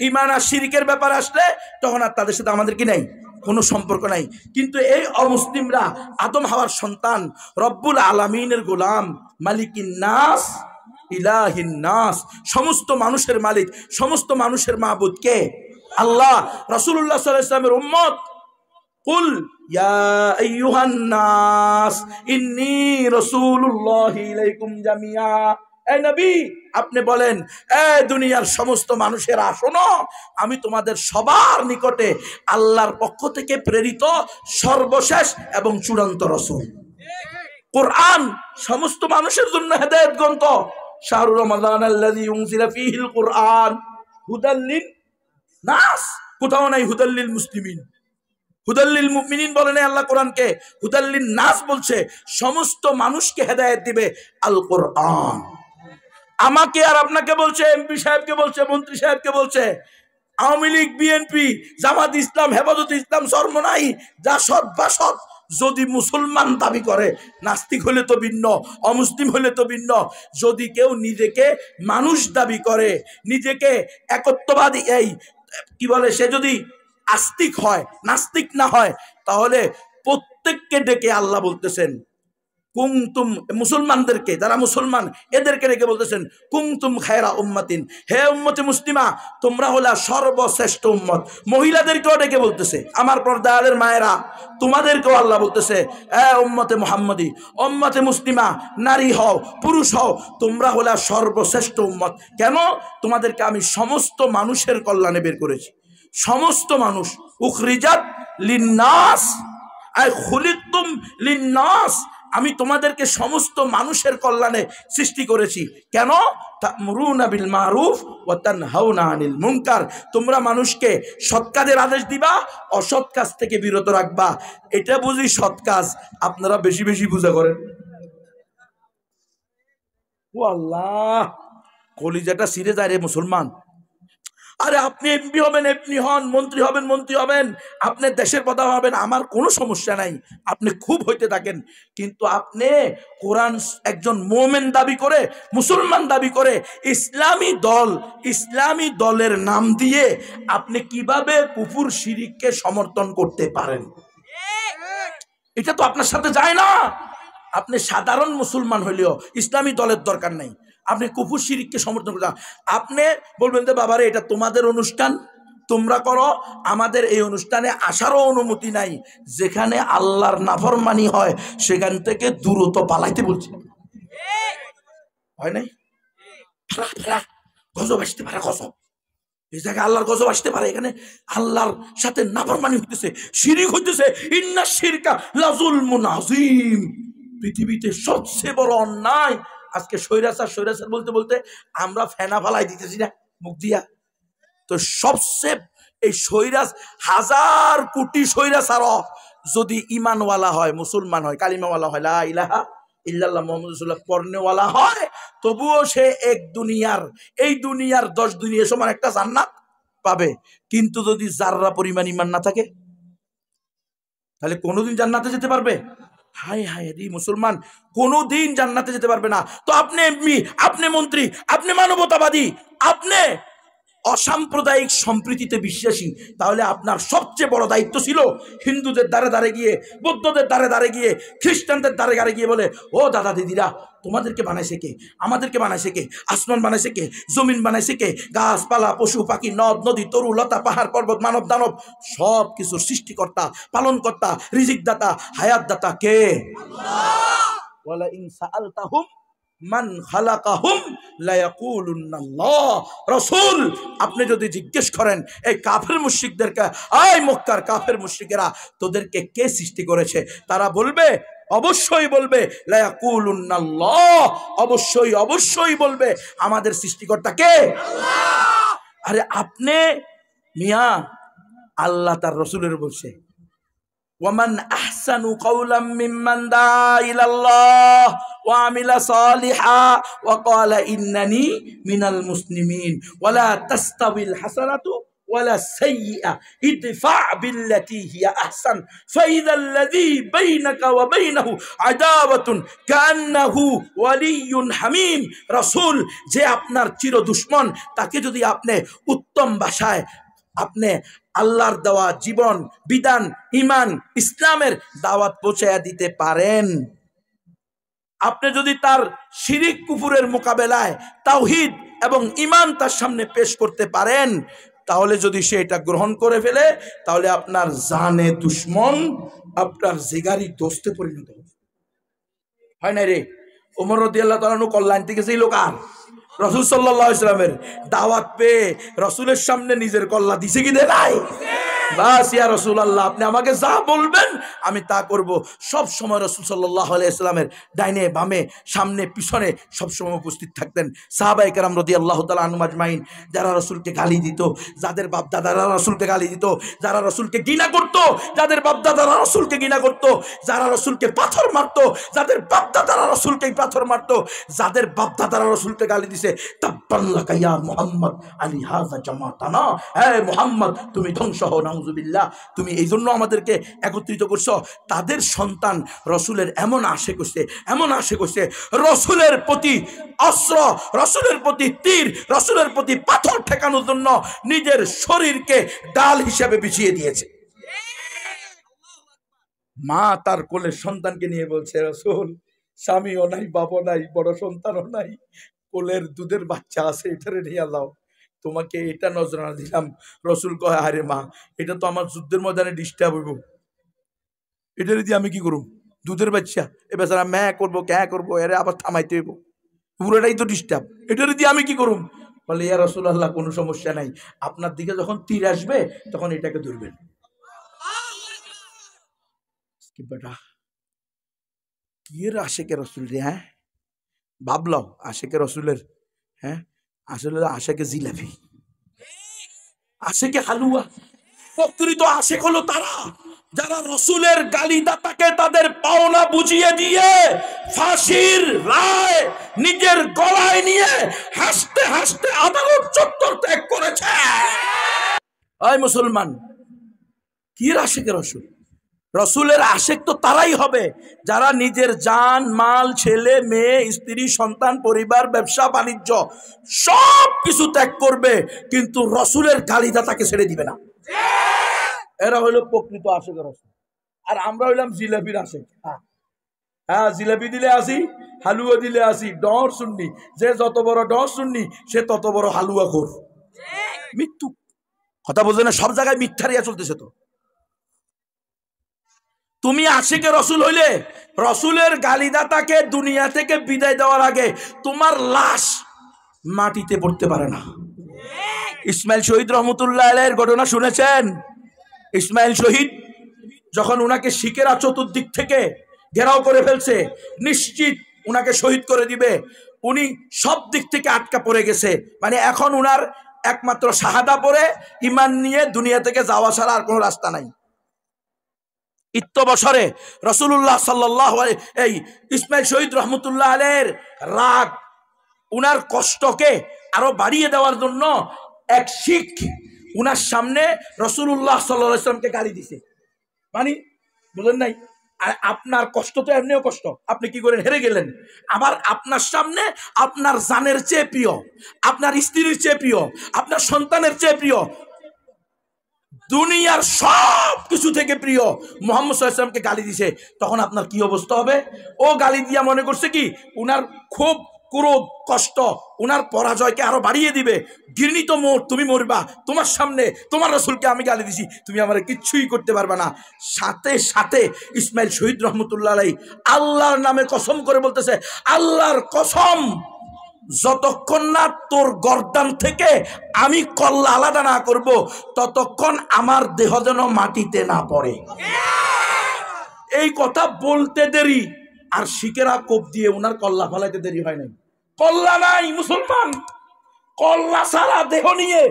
ইমান আর শিরিকের ব্যাপারে আসলে, তখন আর তাদের সাথে আমাদের কি নাই, কোনো সম্পর্ক নাই। কিন্তু এই অমুসলিমরা আদম হাওয়ার সন্তান, রব্বুল আলামিনের গোলাম, মালিকিন নাস, ইলাহিন নাস, সমস্ত মানুষের মালিক, সমস্ত মানুষের মাবুদ কে? আল্লাহ। রাসূলুল্লাহ সাল্লাল্লাহু আলাইহি ওয়াসাল্লামের উম্মত, কুল ইয়া আইয়ুহান নাস ইন্নী রাসূলুল্লাহি ইলাইকুম জামিয়া। এই নবী, আপনি বলেন, এ দুনিয়ার সমস্ত মানুষেরা শোনো, আমি তোমাদের সবার নিকটে আল্লাহর পক্ষ থেকে প্রেরিত সর্বশেষ এবং চূড়ান্ত রাসূল। কোরআন সমস্ত মানুষের জন্য হেদায়েত গ্রন্থ। শাহরু রমাদান আল্লাযী উনজিলা ফীহিল কুরআন হুদাল লিন-নাস, কোথাও নাই হুদাল লিল-মুসলিমিন। হুদাল লিল-মুমিনিন বলে নাই আল্লাহ কোরআনকে, হুদাল লিন-নাস বলছে। সমস্ত মানুষকে হেদায়েত দিবে আল কোরআন। আমাকে আর আপনাকে বলছে, এমপি সাহেবকে বলছে, মন্ত্রী সাহেবকে বলছে, আওয়ামী লীগ, বিএনপি, জামাত ইসলাম, হেফাজত ইসলাম, সরমনাই, যা সৎ বা সৎ, যদি মুসলমান দাবি করে, নাস্তিক হলে তো ভিন্ন, অমুসলিম হলে তো ভিন্ন। যদি কেউ নিজেকে মানুষ দাবি করে, নিজেকে একত্ববাদী, এই কি বলে, সে যদি আস্তিক হয়, নাস্তিক না হয়, তাহলে প্রত্যেককে ডেকে আল্লাহ বলতেছেন, কুনতুম, মুসলমানদেরকে, যারা মুসলমান এদেরকে রেখে বলতেছেন, কুনতুম খায়রা উম্মাতিন, হে উম্মতে মুসলিমা, তোমরা হলা সর্বশ্রেষ্ঠ উম্মত। মহিলাদেরকেও ডেকে বলতেছে, আমার পর্দারের মায়েরা, তোমাদেরকেও আল্লাহ বলতেছে, এ উম্মতে মুহাম্মাদি, উম্মতে মুসলিমা, নারী হও, পুরুষ হও, তোমরা হলা সর্বশ্রেষ্ঠ উম্মত। কেন? তোমাদেরকে আমি সমস্ত মানুষের কল্যাণে বের করেছি। সমস্ত মানুষ, উখরিজাত লিন-নাস, আই খুলিকতুম লিন-নাস, আমি তোমাদেরকে সমস্ত মানুষের কল্যাণে সৃষ্টি করেছি। কেন? তা'মুরুনা বিল মারুফ ওয়া তানহাউনা আনিল মুনকার, তোমরা মানুষকে সৎ কাজের আদেশ দিবা, অসৎ কাজ থেকে বিরত রাখবা। এটা বুঝি সৎ কাজ। আপনারা বেশি বেশি পূজা করেন। ও আল্লাহ, কলিজাটা ছিঁড়ে যায় রে মুসলমান। আরে আপনি এমপি হবেন, এমপি হন, মন্ত্রী হবেন, মন্ত্রী হবেন, আপনি দেশের প্রধান হবেন, আমার কোনো সমস্যা নাই, আপনি খুব হইতে থাকেন। কিন্তু আপনি কোরআন, একজন মোমেন দাবি করে, মুসলমান দাবি করে, ইসলামী দলের নাম দিয়ে আপনি কিভাবে কুফর শিরিককে সমর্থন করতে পারেন? এটা তো আপনার সাথে যায় না। আপনি সাধারণ মুসলমান হইলেও ইসলামী দলের দরকার নাই, আপনি কুফর শিরিককে সমর্থন করতে, আপনি বলবেন যে বাবারে এটা তোমাদের অনুষ্ঠান, তোমরা করো, আমাদের এই অনুষ্ঠানে আসারও অনুমতি নাই, যেখানে আল্লাহর নাফরমানি হয় সেখান থেকে দূরত পালাইতে বলছে, হয় নাই? গজব আসতে পারে, গজব এই জায়গায় আল্লাহর গজব আসতে পারে, এখানে আল্লাহর সাথে নাফরমানি হইতেছে, শিরিক হইতেছে। ইন্না শিরকা লাযুলমুন আযীম, পৃথিবীতে সবচেয়ে বড় অন্যায়। আজকে স্বৈরাচার স্বৈরাচার বলতে বলতে আমরা ফেনা ফালাই দিতেছি না মুখ দিয়া। তো সবচেয়ে এই স্বৈরাচ, হাজার কোটি স্বৈরাচার যদি ইমানওয়ালা হয়, মুসলমান হয়, কালিমাওয়ালা হয়, লা ইলাহা ইল্লাল্লাহ মুহাম্মাদুর রাসূলুল্লাহ পড়নেওয়ালা হয়, তবুও সে এক দুনিয়ার, এই দুনিয়ার 10 দুনিয়া সমান একটা জান্নাত পাবে। কিন্তু যদি জাররা পরিমাণ ইমান না থাকে, তাহলে কোনোদিন জান্নাতে যেতে পারবে? হায় হায় রে মুসলমান, কোনোদিন জান্নাতে যেতে পারবে না। তো আপনি এমপি, আপনি মন্ত্রী, আপনি মানবতাবাদী, আপনি অসাম্প্রদায়িক সম্প্রীতিতে বিশ্বাসী, তাহলে আপনার সবচেয়ে বড় দায়িত্ব ছিল হিন্দুদের দ্বারে দ্বারে গিয়ে, বৌদ্ধদের দ্বারে দ্বারে গিয়ে, খ্রিস্টানদের দ্বারে দ্বারে গিয়ে বলে, ও দাদা দিদিরা, তোমাদেরকে বানাইছে কে? আমাদেরকে বানাইছে কে? আসমান বানাইছে কে? জমিন বানাইছে কে? গাছপালা, পশু পাখি, নদ নদী, তরু লতা, পাহাড় পর্বত, মানব দানব, সব কিছুর সৃষ্টিকর্তা, পালনকর্তা, রিজিক দাতা, হায়াত দাতা কে? আল্লাহ। ওয়ালা ইন সাআলতাহুম মান খালাকাহুম লায়াকুলুন্নাল্লাহ। রাসূল, আপনি যদি জিজ্ঞেস করেন এই কাফের মুশরিকদেরকে, এই মক্কার কাফের মুশরিকেরা, তোদেরকে কে সৃষ্টি করেছে, তারা বলবে, অবশ্যই বলবে লায়াকুলুন্নাল্লাহ, অবশ্যই অবশ্যই বলবে আমাদের সৃষ্টিকর্তা কে? আল্লাহ। আরে আপনি মিয়া, আল্লাহ তার রাসূলের বলছে, ওয়ামান আহসানু কাওলাম মিম্মান দা ইলাল্লাহ ওয়া আমিলা সালিহা ওয়া ক্বালা ইন্নানি মিনাল মুসলিমিন ওয়ালা তাস্তাবিল হাসানাতু ওয়ালা সাইয়্যা ইদফা বিল্লাতী হিয়া আহসান ফাইযাল্লাযী বাইনাকা ওয়া বাইনাহু আদাওয়াতুন কান্নাহু ওয়ালিয়্যুন হামীম। রাসূল, যে আপনার চির দুশমন, তাকে যদি আপনি উত্তম ভাষায় আপনি আল্লাহর দেওয়া জীবন, বিধান, ইমান, ইসলামের দাওয়াত পৌঁছায়া দিতে পারেন, আপনি যদি তার শিরিক কুফুরের মোকাবেলায় তাওহীদ এবং ইমান তার সামনে পেশ করতে পারেন, তাহলে যদি সে এটা গ্রহণ করে ফেলে, তাহলে আপনার জানে দুশমন আপনার জিগারি দোস্তে পরিণত হবে। হয় না রে? ওমর রাদিয়াল্লাহু তাআলা আনহু কল্যাণ থেকে সেই লোক আর রাসূল সাল্লাল্লাহু আলাইহি ওয়াসাল্লামের দাওয়াত পেয়ে রাসূলের সামনে নিজের কল্লা দিছে কি দেয় নাই? বাস ইয়া রাসূলুল্লাহ, আপনি আমাকে যা বলবেন আমি তা করব। সব সময় রাসূল সাল্লাল্লাহু আলাইহি ওয়াসাল্লামের ডাইনে বামে সামনে পিছনে সব সময় উপস্থিত থাকতেন সাহাবায়ে কেরাম রাদিয়াল্লাহু তাআলা আনহুম আজমাইন। যারা রাসূলকে গালি দিত, যাদের বাপ দাদারা রাসূলকে গালি দিত, যারা রাসূলকে ঘৃণা করত, যাদের বাপ দাদারা রাসূলকে ঘৃণা করত, যারা রাসূলকে পাথর মারত, যাদের বাপ দাদারা রাসূলকে পাথর মারত, যাদের বাপ দাদারা রাসূলকে গালি দিছে, তাব্বাল্লাকা ইয়া মুহাম্মদ আলী হাযা জামাতানা, হে মুহাম্মদ তুমি ধ্বংস হও, নাউযুবিল্লাহ, তুমি এই জন্য আমাদেরকে একত্রিত করছো। তাদের সন্তান রাসূলের এমন আশিক হইছে, এমন আশিক হইছে, রাসূলের প্রতি অস্ত্র, রাসূলের প্রতি তীর, রাসূলের প্রতি পাথর ঠেকানোর জন্য নিজের শরীরকে ডাল হিসেবে বিছিয়ে দিয়েছে। মা তার কোলের সন্তানকে নিয়ে বলছে, রাসূল, স্বামীও নাই, বাবা নাই, বড় সন্তানও নাই, কোলের দুধের বাচ্চা আছে, এটারে নিয়ে যাও, তোমাকে এটা নজরানা দিলাম। রাসূল কয়, আরে মা, এটা তো আমার যুদ্ধের ময়দানে ডিস্টার্ব হইব, এটারে দিয়ে আমি কি করব? দুধের বাচ্চা, এ বেচারা ম্যা করবো, ক্যা করবো, এরে আবার থামাইতে হইব, পুরোটাই তো ডিস্টার্ব, এটারে দিয়ে আমি কি করব? বলে, ইয়া রাসূলুল্লাহ, কোনো সমস্যা নাই, আপনার দিকে যখন তীর আসবে তখন এটাকে ধরবেন। বেটা কি এর আশেকে রসুল রে? হ্যাঁ, ভাবলো আশেকে রসুলের, হ্যাঁ আসলে আশেকে জিলাপি, আশেকে হালুয়া। প্রকৃত আশেক হলো তারা যারা রসুলের গালিদাতাকে তাদের পাওনা বুঝিয়ে দিয়ে ফাঁসির রায় নিজের গলায় নিয়ে হাসতে হাসতে আদালত চত্বর ত্যাগ করেছে। ওই মুসলমান, কি আশেকে রসুল? রসুলের আশেক তো তারাই হবে যারা নিজের জান মাল, ছেলে মেয়ে, স্ত্রী, সন্তান, পরিবার, ব্যবসা বাণিজ্য সব কিছু ত্যাগ করবে, কিন্তু রসুলের গালিদাতাকে ছেড়ে দিবে না। এরা হলো প্রকৃত আশেক রসুল। আর আমরা হইলাম জিলাপির আসে। হ্যাঁ, জিলাপি দিলে আসি, হালুয়া দিলে আসি, ডর শুননি, যে যত বড় ডর শুননি সে তত বড় হালুয়া খোর। মৃত্যু কথা বলছে না, সব জায়গায় মিথ্যারিয়া চলতেছে। তো তুমি আশিকে রসুল হইলে রসুলের গালিদাতাকে দুনিয়া থেকে বিদায় দেওয়ার আগে তোমার লাশ মাটিতে পড়তে পারে না। ইসমাইল শহীদ রহমতুল্লাহ আলাইহির ঘটনা শুনেছেন? ইসমাইল শহীদ যখন উনাকে শিকেরা চতুর্দিক থেকে ঘেরাও করে ফেলছে, নিশ্চিত উনাকে শহীদ করে দিবে, উনি সব দিক থেকে আটকা পড়ে গেছে। মানে এখন উনার একমাত্র শাহাদা পড়ে ঈমান নিয়ে দুনিয়া থেকে যাওয়া ছাড়া আর কোনো রাস্তা নাই। বছরে রাসূলুল্লাহ সাল্লাল্লাহু আলাইহি এই ইসমাইল শহীদ রহমতুল্লাহ আলাইহির রাগ, উনার কষ্টকে আরো বাড়িয়ে দেওয়ার জন্য এক শিখ উনার সামনে রাসূলুল্লাহ সাল্লাল্লাহু আলাইহি ওয়াসাল্লামকে গালি দিছে। মানে বুঝলেন নাই? আর আপনার কষ্ট তো এমনিও কষ্ট, আপনি কি করেন, হেরে গেলেন। আবার আপনার সামনে আপনার জানের চেয়ে প্রিয়, আপনার স্ত্রীর চেয়ে প্রিয়, আপনার সন্তানের চেয়ে প্রিয়, দুনিয়ার সব কিছু থেকে প্রিয় মুহাম্মদ সাল্লাল্লাহু আলাইহি ওয়াসাল্লামকে গালি দিছে। তখন আপনার কি অবস্থা হবে? ও গালি দিয়া মনে করছে কি উনার খুব ক্রোধ কষ্ট উনার পরাজয়কে আরো বাড়িয়ে দিবে। ঘৃণিত মোর, তুমি মরবা, তোমার সামনে তোমার রাসূলকে আমি গালি দিছি, তুমি আমারে কিচ্ছুই করতে পারবে না। সাথে সাথে ইসমাইল শহীদ রহমতুল্লাহ আলাইহি আল্লাহর নামে কসম করে বলতেছে, আল্লাহর কসম, যতক্ষণ না তোর গর্দান থেকে আমি কল্লা আলাদা না করব ততক্ষণ আমার দেহ যেন মাটিতে না পড়ে। এই কথা বলতে দেরি আর শিকেরা কোপ দিয়ে উনার কল্লা ফেলাইতে দেরি হয় নাই। কল্লা নাই মুসলমান, কল্লা সারা দেহ নিয়ে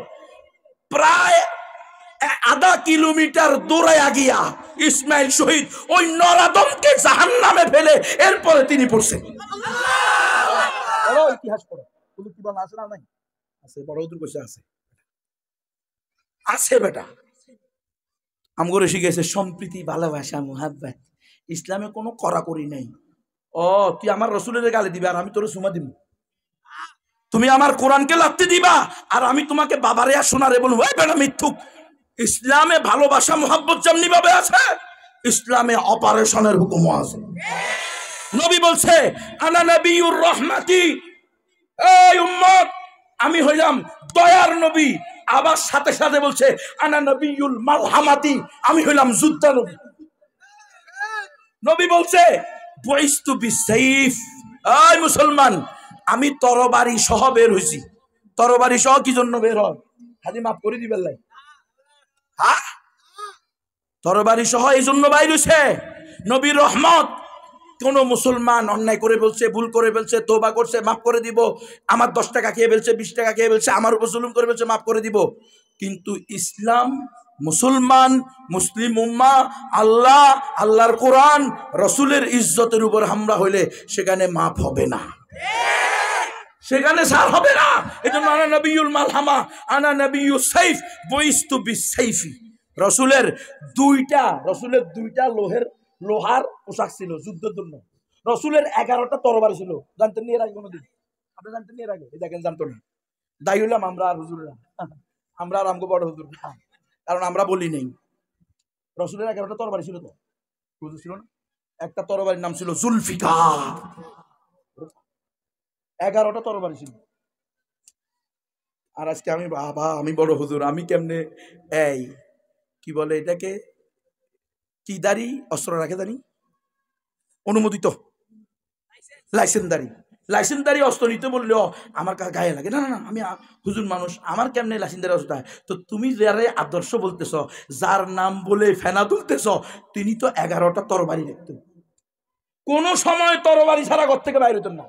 প্রায় আধা কিলোমিটার দৌড়াইয়া গিয়া ইসমাইল শহীদ ওই নরাদমকে জাহান্নামে ফেলে এরপরে তিনি পড়ছেন। ইতিহাস পড়ো, কি বলা আছে না? নাই আছে, বড় হুজুর কইছে আছে, আছে বেটা। আমগরে শিখেছে সম্প্রীতি, ভালোবাসা, মুহাব্বত। ইসলামে কোনো কড়াকড়ি নাই। ও তুই আমার রসুলের গালি দিবা আর আমি তোর সুমা দিব, তুমি আমার কোরআনকে লাত্তি দিবা আর আমি তোমাকে বাবারে আর সোনারে বলবো, ওই বেটা মিথ্যুক। ইসলামে ভালোবাসা মুহাব্বত যেমনি ভাবে আছে, ইসলামে অপারেশনের হুকুমও আছে। নবী বলছে আনা নবিয়ুর রহমাতি, এই উম্মত আমি হইলাম দয়ার নবী। আবার সাথে সাথে বলছে আনা নবিয়ুল মালহামাতি, আমি হইলাম যুদ্ধা নবী। নবী বলছে বুইস্তু বিসাইফ, এই মুসলমান আমি তরবারি সহ বের হইছি। তরবারি সহ কি জন্য বের হয়? খালি মাফ করে দিবেন লাই। হ্যাঁ, তরবারি সহ এই জন্য বাইর হইছে। নবীর রহমত। কোন মুসলমান অন্যায় করে বলছে, ভুল করে বলছে, তওবা করছে, মাফ করে দিব। আমার 10 টাকা খেয়ে ফেলছে, 20 টাকা খেয়ে ফেলছে, আমার উপর জুলুম করে ফেলছে, মাফ করে দিব। কিন্তু ইসলাম, মুসলমান, মুসলিম উম্মা, আল্লাহ, আল্লাহর কোরআন, রসুলের ইজ্জতের উপর হামলা হইলে সেখানে মাফ হবে না, সেখানে ছাড় হবে না। এজন্য আনা নবিয়ুল মালহামা, আনা নবিয়ুস সাইফ, বুইস্তু বিসাইফি। রসুলের দুইটা লোহার পোশাক ছিল যুদ্ধের জন্য। রসুলের 11টা তরবারি ছিল। জানতেন নি এর আগে কোনোদিন? আপনি জানতেন নি এর আগে? এই দেখেন, জানতো না। দায়ী হইলাম আমরা আর হুজুররা, আমরা আর আমগো বড় হুজুর, কারণ আমরা বলি নেই। রসুলের 11টা তরবারি ছিল। তো হুজুর ছিল না? একটা তরবারির নাম ছিল জুলফিকার। 11টা তরবারি ছিল। আর আজকে আমি বাবা, আমি বড় হুজুর, আমি কেমনে এই কি বলে এটাকে, কি দাড়ি অস্ত্র রাখে জানি, অনুমোদিত লাইসেন্সদারি অস্ত্র নিতে বললেও আমার গায়ে লাগে। না না না, আমি হুজুর মানুষ, আমার কেমনে লাইসেন্সদারি অস্ত্র? তো তুমি যারা আদর্শ বলতেছ, যার নাম বলে ফেনা তুলতেছ, তিনি তো 11টা তরবারি রাখতেন। কোন সময় তরবারি ছাড়া ঘর থেকে বাইরে হতেন না।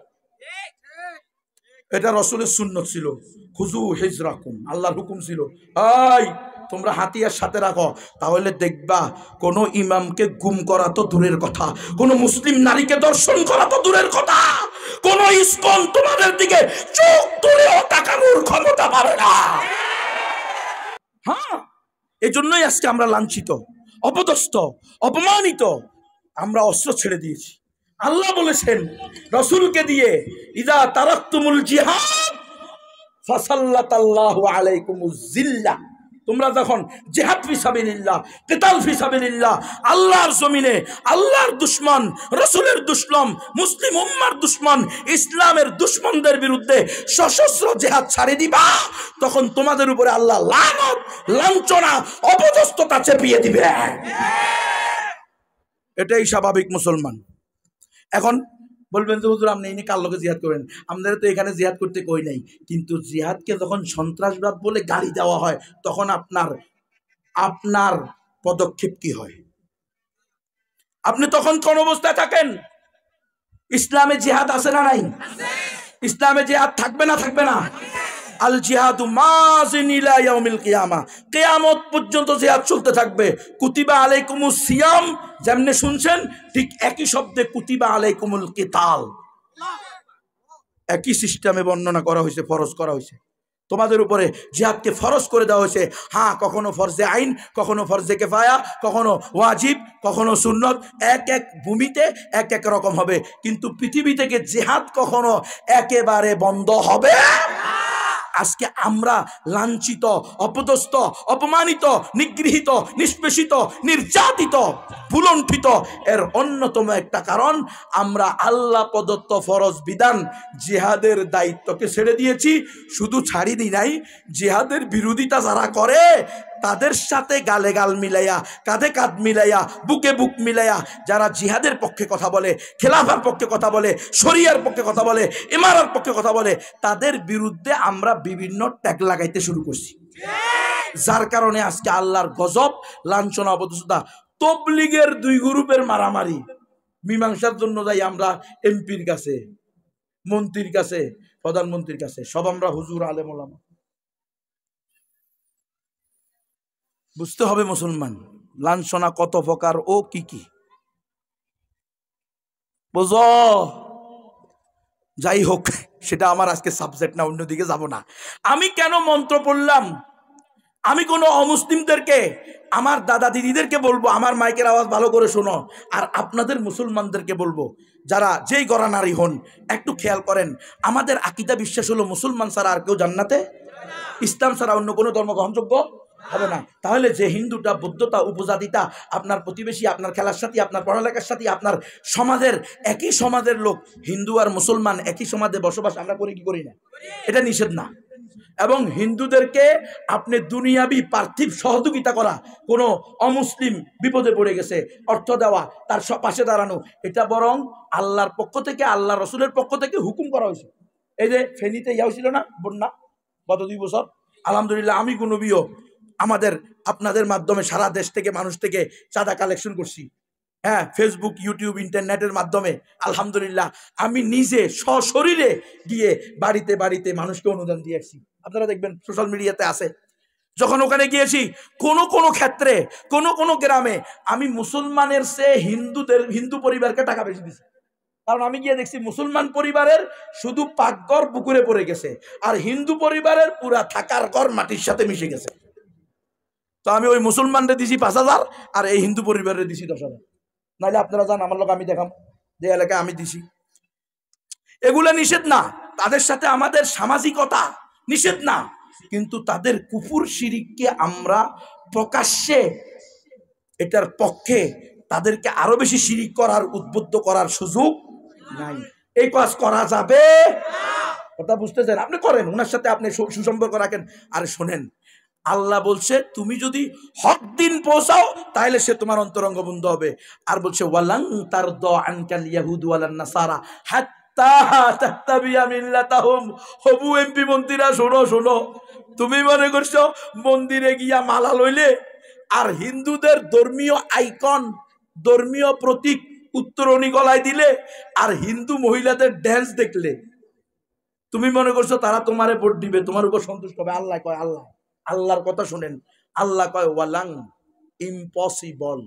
এটা রসুলের সুন্নত ছিল। খুজু হিজরাকুম, আল্লাহর হুকুম ছিল, এই তোমরা হাতিয়ার সাথে রাখো। তাহলে দেখবা কোন ইমামকে গুম করা তো দূরের কথা, কোন মুসলিম নারীকে দর্শন করা তো দূরের কথা, কোন ইসকন তোমাদের দিকে চোখ তুলেও তাকানোর ক্ষমতা পাবে না। হ্যাঁ, এজন্যই আজকে আমরা লাঞ্ছিত, অপদস্থ, অপমানিত। আমরা অস্ত্র ছেড়ে দিয়েছি। আল্লাহ বলেছেন রসুলকে দিয়ে, ইদা তারাকতুমুল জিহাদ ফাসাল্লাতাল্লাহু আলাইকুমুজ জিল্লাহ, তোমরা যখন জিহাদ ফি সাবিলিল্লাহ, কিতাল ফি সাবিলিল্লাহ, আল্লাহর জমিনে আল্লাহর দুশমন, রাসূলের দুশমন, মুসলিম উম্মার দুশমন, ইসলামের দুশমনদের বিরুদ্ধে সশস্ত্র জিহাদ ছাড়ি দিবা, তখন তোমাদের উপরে আল্লাহ লানত, লাঞ্ছনা, অপদস্থতা চেপিয়ে দিবে। এটাই স্বাভাবিক মুসলমান। এখন বলবেন যে হুজুর আপনি এনে কার লোকে জিহাদ করেন, আমাদের তো এখানে জিহাদ করতে কই নাই। কিন্তু জিহাদকে যখন সন্ত্রাসবাদ বলে গালি দেওয়া হয়, তখন আপনার পদক্ষেপ কি হয়? আপনি তখন কোন অবস্থায় থাকেন? ইসলামে জিহাদ আছে না নাই? ইসলামে জিহাদ থাকবে না থাকবে না? আল জিহাদু মাযিন ইলা ইয়াউমিল কিয়ামা, কিয়ামত পর্যন্ত জিহাদ চলতে থাকবে। কুতিবা আলাইকুমুস সিয়াম, যেমনে শুনছেন ঠিক একই শব্দে কুতিবা আলাইকুমুল কিতাল, একই সিস্টেমে বর্ণনা করা হয়েছে, ফরজ করা হয়েছে। তোমাদের উপরে জিহাদকে ফরজ করে দেওয়া হয়েছে। হ্যাঁ, কখনো ফরজে আইন, কখনো ফরজে কিফায়া, কখনো ওয়াজিব, কখনো সুন্নত, এক এক ভূমিতে এক এক রকম হবে। কিন্তু পৃথিবী থেকে জিহাদ কখনো একেবারে বন্ধ হবে। আজকে আমরা লাঞ্ছিত, অপদস্থ, অপমানিত, নিগৃহীত, নিষ্পেষিত, নির্যাতিত, ভুলণ্ঠিত। এর অন্যতম একটা কারণ আমরা আল্লাহ প্রদত্ত ফরজ বিধান জিহাদের দায়িত্বকে ছেড়ে দিয়েছি। শুধু ছাড়ি দিই নাই, জিহাদের বিরোধিতা যারা করে তাদের সাথে গালে গাল মিলাইয়া, কাঁধে কাঁধ মিলাইয়া, বুকে বুক মিলাইয়া যারা জিহাদের পক্ষে কথা বলে, খেলাফার পক্ষে কথা বলে, শরিয়ার পক্ষে কথা বলে, ইমারার পক্ষে কথা বলে, তাদের বিরুদ্ধে আমরা বিভিন্ন ট্যাগ লাগাইতে শুরু করছি। যার কারণে আজকে আল্লাহর গজব, লাঞ্ছনা, অপদস্থতা। তবলিগের দুই গ্রুপের মারামারি মীমাংসার জন্য যাই আমরা এমপির কাছে, মন্ত্রীর কাছে, প্রধানমন্ত্রীর কাছে, সব আমরা হুজুর আলেম ওলামা। বুঝতে হবে মুসলমান লাঞ্ছনা কত প্রকার ও কি কি, বুঝো? যাই হোক, সেটা আমার আজকে সাবজেক্ট না, অন্যদিকে যাব না। আমি কেন মন্ত্র পড়লাম? আমি কোনো অমুসলিমদেরকে, আমার দাদা দিদিদেরকে বলবো আমার মাইকের আওয়াজ ভালো করে শোনো, আর আপনাদের মুসলমানদেরকে বলবো যারা যেই গড়া নারী হন, একটু খেয়াল করেন। আমাদের আকীদা বিশ্বাস হলো মুসলমান ছাড়া আর কেউ জান্নাতে, ইসলাম ছাড়া অন্য কোনো ধর্ম গ্রহণযোগ্য হবে না। তাহলে যে হিন্দুটা, বৌদ্ধতা, উপজাতিটা, আপনার প্রতিবেশী, আপনার খেলার সাথী, আপনার পড়ালেখার সাথী, আপনার সমাজের একই সমাজের লোক, হিন্দু আর মুসলমান একই সমাজে বসবাস আমরা করি কি করি না? এটা নিষেধ না। এবং হিন্দুদেরকে আপনি দুনিয়াবি পার্থিব সহযোগিতা করা, কোনো অমুসলিম বিপদে পড়ে গেছে, অর্থ দেওয়া, তার পাশে দাঁড়ানো, এটা বরং আল্লাহর পক্ষ থেকে, আল্লাহ রসুলের পক্ষ থেকে হুকুম করা হয়েছে। এই যে ফেনীতে ইয়া হয়েছিল না বন্যা গত 2 বছর, আলহামদুলিল্লাহ আমি গুনবিও আমাদের আপনাদের মাধ্যমে সারা দেশ থেকে মানুষ থেকে চাঁদা কালেকশন করছি। হ্যাঁ, ফেসবুক, ইউটিউব, ইন্টারনেটের মাধ্যমে আলহামদুলিল্লাহ আমি নিজে সশরীরে গিয়ে বাড়িতে বাড়িতে মানুষকে অনুদান দিয়ে আসছি। আপনারা দেখবেন সোশ্যাল মিডিয়াতে আছে। যখন ওখানে গিয়েছি, কোনো ক্ষেত্রে, কোনো গ্রামে আমি মুসলমানের চেয়ে হিন্দু পরিবারকে টাকা বেশি দিচ্ছি। কারণ আমি গিয়ে দেখছি মুসলমান পরিবারের শুধু পাকঘর পুকুরে পড়ে গেছে, আর হিন্দু পরিবারের পুরা থাকার ঘর মাটির সাথে মিশে গেছে। তো আমি ওই মুসলমানদের দিছি 5,000, আর এই হিন্দু পরিবারের দিছি 10,000। নাহলে আপনারা জান আমার লোক, আমি দেখাম যে এলাকায় আমি দিছি। এগুলা নিষেধ না, তাদের সাথে আমাদের সামাজিকতা নিষেধ না, কিন্তু তাদের কুফুর শিরিককে আমরা প্রকাশ্যে এটার পক্ষে তাদেরকে আরো বেশি শিরিক করার, উদ্বুদ্ধ করার সুযোগ নাই। এই কাজ করা যাবে কথা বুঝতেছেন? আপনি করেন, ওনার সাথে আপনি সুসম্পর্ক রাখেন। আর শোনেন, আল্লাহ বলছে তুমি যদি হক দিন পৌঁছাও তাহলে সে তোমার অন্তরঙ্গ বন্ধু হবে। আর বলছে ওয়ালাং তারদা আনকাল ইয়াহুদ ওয়ালান নাসারা হাত্তা তাত্তাবিয়া মিল্লাতাহুম। হবু এমপি মন্ত্রীরা শোনো, তুমি মনে করছো মন্দিরে গিয়া মালা লইলে আর হিন্দুদের ধর্মীয় আইকন, ধর্মীয় প্রতীক উত্তরণী গলায় দিলে আর হিন্দু মহিলাদের ড্যান্স দেখলে তুমি মনে করছো তারা তোমারে ভোট দিবে, তোমার উপর সন্তুষ্ট হবে? আল্লাহ কয়, আল্লাহর কথা শুনেন, আল্লাহ কয় ওয়ালাং, ইম্পসিবল,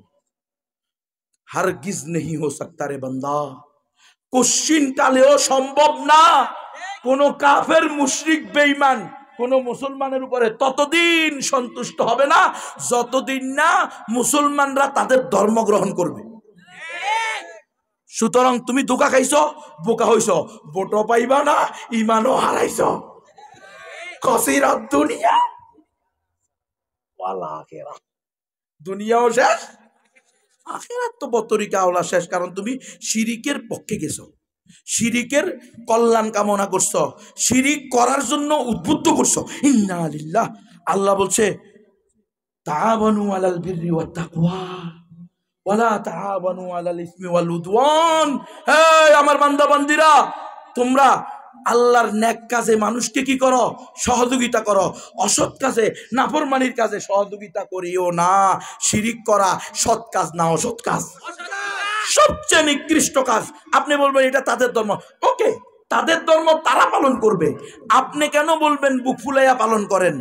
হারগিজ নেহি হো সকতা রে বান্দা, কোশ্চিন কালেও সম্ভব না। কোন কাফের, মুশরিক, বেঈমান কোন মুসলমানের উপরে ততদিন সন্তুষ্ট হবে না যতদিন না মুসলমানরা তাদের ধর্ম গ্রহণ করবে। সুতরাং তুমি ধোঁকা খাইছো, বোকা হইছো, ভোটও পাইবা না, ইমানও হারাইছো। কসিরাত দুনিয়া ওয়াল আখিরাহ, দুনিয়াও শেষ, আখিরাত তো বতরিকা আওলা শেষ। কারণ তুমি শিরিকের পক্ষে গেছো, শিরিকের কল্যাণ কামনা করছো, শিরিক করার জন্য উদ্বুদ্ধ করছো। ইন্না লিল্লাহ। আল্লাহ বলছে তাআবানু আলাল বিররি ওয়াত তাকওয়া ওয়ালা তাআবানু আলাল ইসমি ওয়াল উদওয়ান। হে আমার বান্দা বান্দিরা, তোমরা আল্লাহর নেক কাজে মানুষকে কি করো? সহযোগিতা করো। অসৎ কাজে, নাফরমানির কাজে সহযোগিতা করিও না। শিরিক করা সৎ কাজ না, অসৎ কাজ, সবচেয়ে নিকৃষ্ট কাজ। আপনি বলবেন এটা তাদের ধর্ম, ওকে, তাদের ধর্ম তারা পালন করবে, আপনি কেন বলবেন বুক ফুলাইয়া পালন করেন?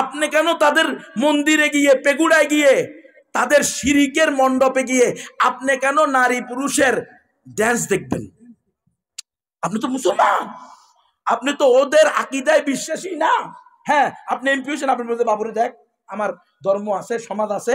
আপনি কেন তাদের মন্দিরে গিয়ে, পেগুড়ায় গিয়ে, তাদের শিরিকের মণ্ডপে গিয়ে আপনি কেন নারী পুরুষের ড্যান্স দেখবেন? আপনি তো মুসলমান, আপনি তো ওদের আকীদায় বিশ্বাসী না। হ্যাঁ, আপনি এমপি হয়েছেন, আপনি বলতে বাবুরে দেখ আমার ধর্ম আছে, সমাজ আছে,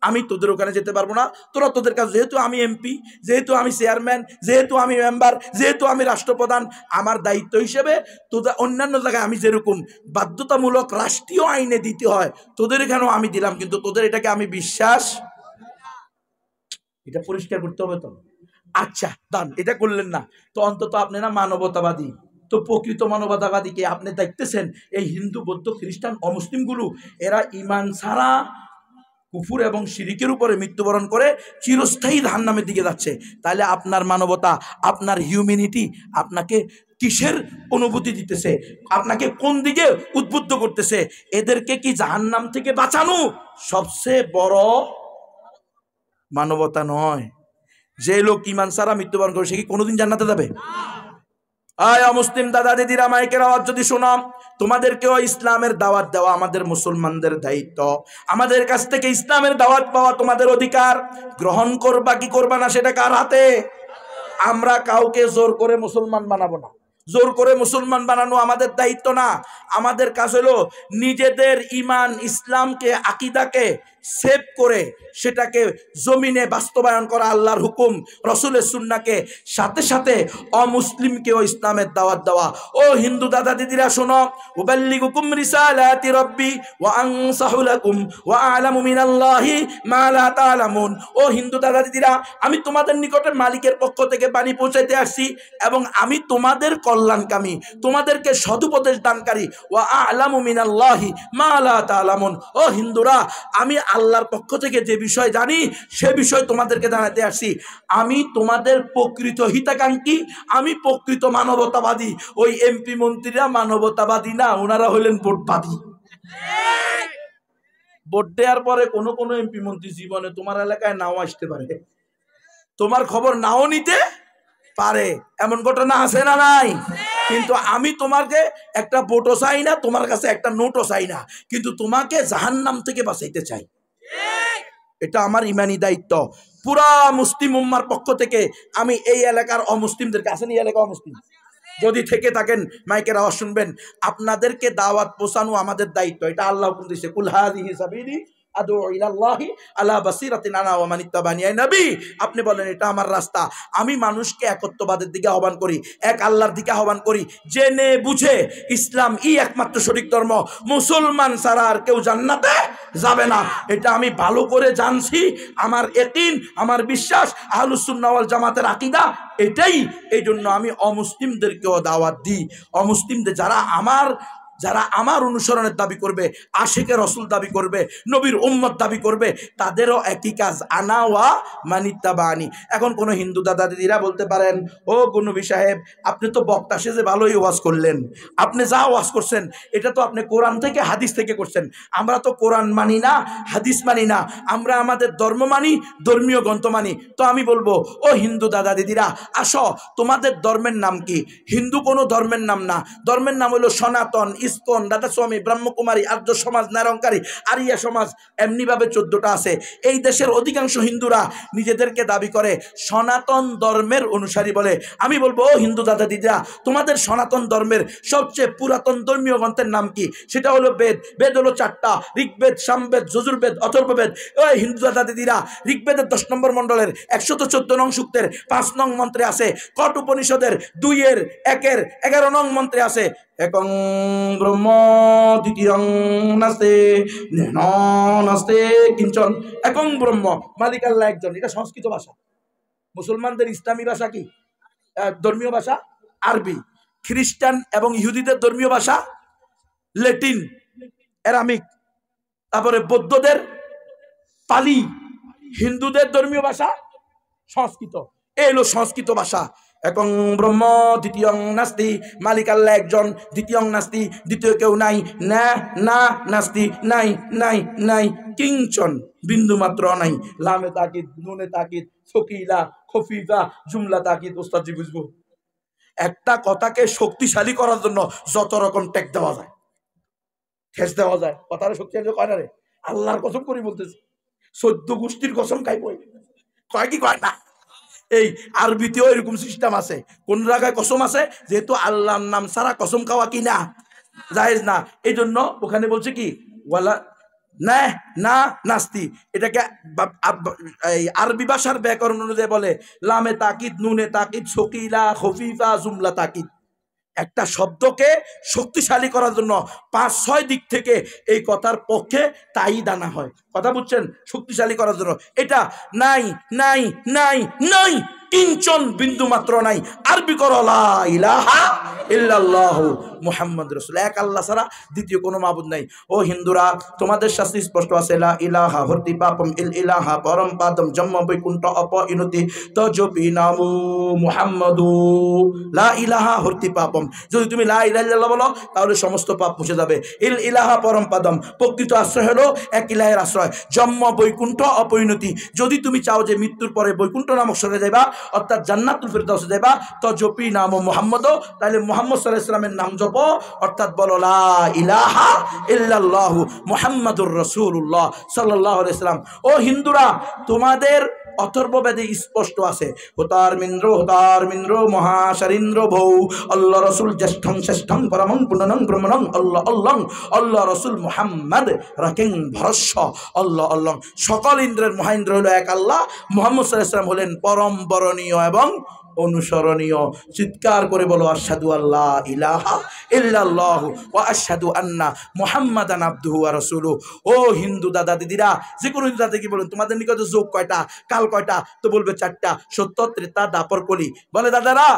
আমি তোদের ওখানে যেতে পারবো না, তোরা তোদের কাছে, যেহেতু আমি এমপি, যেহেতু আমি চেয়ারম্যান, যেহেতু আমি মেম্বার, যেহেতু আমি রাষ্ট্রপ্রধান, আমার দায়িত্ব হিসেবে তোদের অন্যান্য জায়গায় আমি যেরকম বাধ্যতামূলক রাষ্ট্রীয় আইনে দিতে হয়, তোদের এখানেও আমি দিলাম, কিন্তু তোদের এটাকে আমি বিশ্বাস, এটা পরিষ্কার করতে হবে তো। আচ্ছা দান, এটা করলেন না তো অন্তত আপনি না মানবতাবাদী। তো প্রকৃত মানবতাবাদীকে আপনি দেখতেছেন এই হিন্দু, বৌদ্ধ, খ্রিস্টান, অমুসলিমগুলো, এরা ইমান ছাড়া কুফুর এবং শিরিকের উপরে মৃত্যুবরণ করে চিরস্থায়ী জাহান্নামের দিকে যাচ্ছে। তাহলে আপনার মানবতা, আপনার হিউম্যানিটি আপনাকে কিসের অনুভূতি দিতেছে? আপনাকে কোন দিকে উদ্বুদ্ধ করতেছে? এদেরকে কি জাহান্নাম থেকে বাঁচানো সবচেয়ে বড় মানবতা নয়? যে লোক ইমান ছাড়া মৃত্যুবরণ করে সে কি কোনোদিন জান্নাতে যাবে? আয় মুসলিম দাদা দিদিরা, মাইকের আওয়াজ যদি শোনাম, তোমাদেরকেও ইসলামের দাওয়াত দেওয়া আমাদের মুসলমানদের দায়িত্ব। আমাদের কাছ থেকে ইসলামের দাওয়াত পাওয়া তোমাদের অধিকার। গ্রহণ করবা কি করবা না সেটা কার হাতে? আমরা কাউকে জোর করে মুসলমান বানাবো না। জোর করে মুসলমান বানানো আমাদের দায়িত্ব না। আমাদের কাজ হলো নিজেদের ইমান, ইসলামকে, আকীদাকে সেভ করে সেটাকে জমিনে বাস্তবায়ন করা, আল্লাহর হুকুম, রসুলের সুন্নাহকে, সাথে সাথে অমুসলিমকেও ইসলামের দাওয়াত দেওয়া। ও হিন্দু দাদা দিদিরা শোনো, উবাল্লিগুকুম রিসালাতি রাব্বি ওয়া আনসাহু লাকুম ওয়া আ'লামু মিনাল্লাহি মা লা তা'লামুন। ও হিন্দু দাদা দিদিরা, আমি তোমাদের নিকটে মালিকের পক্ষ থেকে বাণী পৌঁছাইতে আসছি এবং আমি তোমাদের কল্যাণকামী, তোমাদেরকে সদুপদেশ দানকারী। ওয়া আ'লামু মিনাল্লাহি মা লা তা'লামুন। ও হিন্দুরা, আমি আল্লাহর পক্ষ থেকে যে বিষয় জানি সে বিষয় তোমাদেরকে জানাতে আসছি। আমি তোমাদের প্রকৃত হিতাকাঙ্ক্ষী, আমি প্রকৃত মানবতাবাদী। ওই এমপি মন্ত্রীরা মানবতাবাদী না, ওনারা হলেন ভোটবাদী। ভোট দেওয়ার পরে কোনো কোনো এমপি মন্ত্রী জীবনে তোমার এলাকায় নাও আসতে পারে, তোমার খবর নাও নিতে পারে, এমন ঘটনা আছে না নাই? কিন্তু আমি তোমাকে একটা ভোটও চাই না, তোমার কাছে একটা নোটও চাই না, কিন্তু তোমাকে জাহান্নাম থেকে বাঁচাইতে চাই। এটা আমার ইমানি দায়িত্ব। পুরা মুসলিম উম্মার পক্ষ থেকে আমি এই এলাকার অমুসলিমদেরকে, আসেন এই এলাকা অমুসলিম যদি থেকে থাকেন মাইকের আওয়াজ শুনবেন, আপনাদেরকে দাওয়াত পৌঁছানো আমাদের দায়িত্ব। এটা আল্লাহ হুকুম দিয়েছে, কুল হাযিহি সাবিলি আদউ ইলাল্লাহি আলা বাসিরাতিন আনা ওয়া মান ইত্তাবানি। এই নবী, আপনি বলেন এটা আমার রাস্তা, আমি মানুষকে একত্ববাদের দিকে আহ্বান করি, এক আল্লাহর দিকে আহ্বান করি, জেনে বুঝে ইসলাম একমাত্র সঠিক ধর্ম, মুসলমান ছাড়া আর কেউ জান্নাতে যাবে না। এটা আমি ভালো করে জানছি, আমার ইয়াকিন, আমার বিশ্বাস, আহলুস সুন্নাহ ওয়াল জামাতের আকীদা এটাই। এই জন্য আমি অমুসলিমদেরকেও দাওয়াত দিই। অমুসলিমদের যারা আমার অনুসরণের দাবি করবে, আশিকে রসুল দাবি করবে, নবীর উম্মত দাবি করবে, তাদেরও একই কাজ, আনা ওয়া মানিত্তাবানি। এখন কোনো হিন্দু দাদা দিদিরা বলতে পারেন, ও নবী সাহেব, আপনি তো বক্তা সেজে ভালোই ওয়াজ করলেন, আপনি যা ওয়াজ করছেন এটা তো আপনি কোরআন থেকে হাদিস থেকে করছেন। আমরা তো কোরআন মানি না, হাদিস মানি না, আমরা আমাদের ধর্ম মানি, ধর্মীয় গ্রন্থ মানি। তো আমি বলবো, ও হিন্দু দাদা দিদিরা, আসো, তোমাদের ধর্মের নাম কি? হিন্দু কোনো ধর্মের নাম না, ধর্মের নাম হলো সনাতন, ইসকন, রাধাস্বামী, ব্রহ্মকুমারী, আর্য সমাজ, নিরঙ্কারী, আরিয়া সমাজ, এমনিভাবে 14টা আছে। এই দেশের অধিকাংশ হিন্দুরা নিজেদেরকে দাবি করে সনাতন ধর্মের অনুসারী বলে। আমি বলবো, ও হিন্দু দাদা দিদিরা, তোমাদের সনাতন ধর্মের সবচেয়ে পুরাতন ধর্মীয় গ্রন্থের নাম কি? সেটা হলো বেদ। বেদ হলো 4টা, ঋগ্বেদ, সামবেদ, যজুর্বেদ, অথর্ববেদ। ওই হিন্দু দাদা দিদিরা, ঋগ্বেদের 10 নম্বর মণ্ডলের 114 নং সূক্তের 5 নং মন্ত্রে আছে, কঠ উপনিষদের 2-1-11 নং মন্ত্রে আছে, একং ব্রহ্ম দ্বিতীয়ং নাস্তে নাস্তে কিঞ্চন। একং ব্রহ্ম, মালিক আল্লাহ একজন। এটা সংস্কৃত ভাষা। মুসলমানদের ইসলামী ভাষা কি? ধর্মীয় ভাষা আরবি। খ্রিস্টান এবং ইহুদিদের ধর্মীয় ভাষা ল্যাটিন, অ্যারামিক। তারপরে বৌদ্ধদের পালি, হিন্দুদের ধর্মীয় ভাষা সংস্কৃত। এই হলো সংস্কৃত ভাষা। একং ব্রহ্ম দ্বিতীয়ং নাস্তি, মালিক আল্লাহ একজন, দ্বিতীয়ং নাস্তি, দ্বিতীয় কেউ নাই, না না নাস্তি, নাই নাই নাই, কিঞ্চন বিন্দু মাত্র নাই, লামে তাকিদ, নুনে তাকিদ, সকিলা, খফিফা, জুমলা তাকিদ। ওস্তাদজি বুঝবো? একটা কথাকে শক্তিশালী করার জন্য যত রকম টেক দেওয়া যায়, ঠেস দেওয়া যায়, কথাটা শক্তিশালী কয় না রে। আল্লাহর কসম করে বলতেছি, 14 গোষ্ঠীর কসম খাইব। কয় কি কয় না? এই আরবিতেও এরকম সিস্টেম আছে। কোন জায়গায় কসম আছে, যেহেতু আল্লাহর নাম ছাড়া কসম খাওয়া কি না জায়েজ না, এই জন্য ওখানে বলছে কি ওয়ালা না না নাস্তি। এটাকে এই আরবি ভাষার ব্যাকরণ অনুযায়ী বলে লামে তাকিদ, নুনে তাকিদ, সকিলা, খফিফা, জুমলা তাকিদ। একটা শব্দকে শক্তিশালী করার জন্য 5-6 দিক থেকে এই কথার পক্ষে তাই দানা হয়। কথা বুঝছেন? শক্তিশালী করার জন্য এটা নাই নাই নাই নাই, কিঞ্চন বিন্দু মাত্র নাই। আরবি করো লা ইলাহা ইল্লাল্লাহু মুহাম্মাদুর রাসূলুল্লাহ, এক আল্লাহ ছাড়া দ্বিতীয় কোনো মাবুদ নাই। ও হিন্দুরা, তোমাদের শাস্তি স্পষ্ট আছে। লা ইলাহা হর্তি পাপম, ইল ইলাহা পরম পাদম, জন্ম বৈকুণ্ঠ অপ ইনতি তজপি নামু মুহাম্মাদু। লা ইলাহা হর্তি পাপম, যদি তুমি লা ইলাহা ইল্লাল্লাহ বলো তাহলে সমস্ত পাপ মুছে যাবে। ইল ইলাহা পরম পাদম, প্রকৃত আশ্রয় হলো এক ইলাহের আশ্রয়। জন্ম বৈকুণ্ঠ অপরিণতি, যদি তুমি চাও যে মৃত্যুর পরে বৈকুণ্ঠ নামক স্বর্গে যাইবা, অর্থাৎ জান্নাতুল ফিরদাউসে যাইবা, তজপি নামু মুহাম্মাদ, তাহলে মুহাম্মদ সাল্লাল্লাহু আলাইহি ওয়াসাল্লামের নাম জপো, অর্থাৎ বলো লা ইলাহা ইল্লাল্লাহু মুহাম্মাদুর রাসূলুল্লাহ সাল্লাল্লাহু আলাইহি ওয়াসাল্লাম। ও হিন্দুরা, তোমাদের অথর্ববেদে স্পষ্ট আছে, হোতার মিন্দ্র মহাশারিন্দ্র ভৌ, আল্লাহ রসুল জ্যেষ্ঠং শ্রেষ্ঠং পরমং পুননং ব্রহ্মণং আল্লাহ আল্লাহ, আল্লাহ রসুল মুহাম্মদ রাকিং ভরস্য আল্লাহ আল্লাহ। সকল ইন্দ্রের মহেন্দ্র হলো এক আল্লাহ, মুহাম্মদ সাল্লাল্লাহু আলাইহি ওয়াসাল্লাম হলেন পরম বরণীয় এবং অনুসরণীয়। চিৎকার করে বলো আশহাদু আল্লা ইলাহা ইল্লাল্লাহু ওয়া আশহাদু আন্না মুহাম্মাদান আবদুহু ওয়া রাসূলুহু। ও হিন্দু দাদা দিদিরা, যে কোনো হিন্দু দাদাকে বলুন তোমাদের নিকটে যোগ কয়টা, কাল কয়টা, তো বলবে 4টা, সত্য, ত্রেতা, দাপর, কলি। বলে দাদারা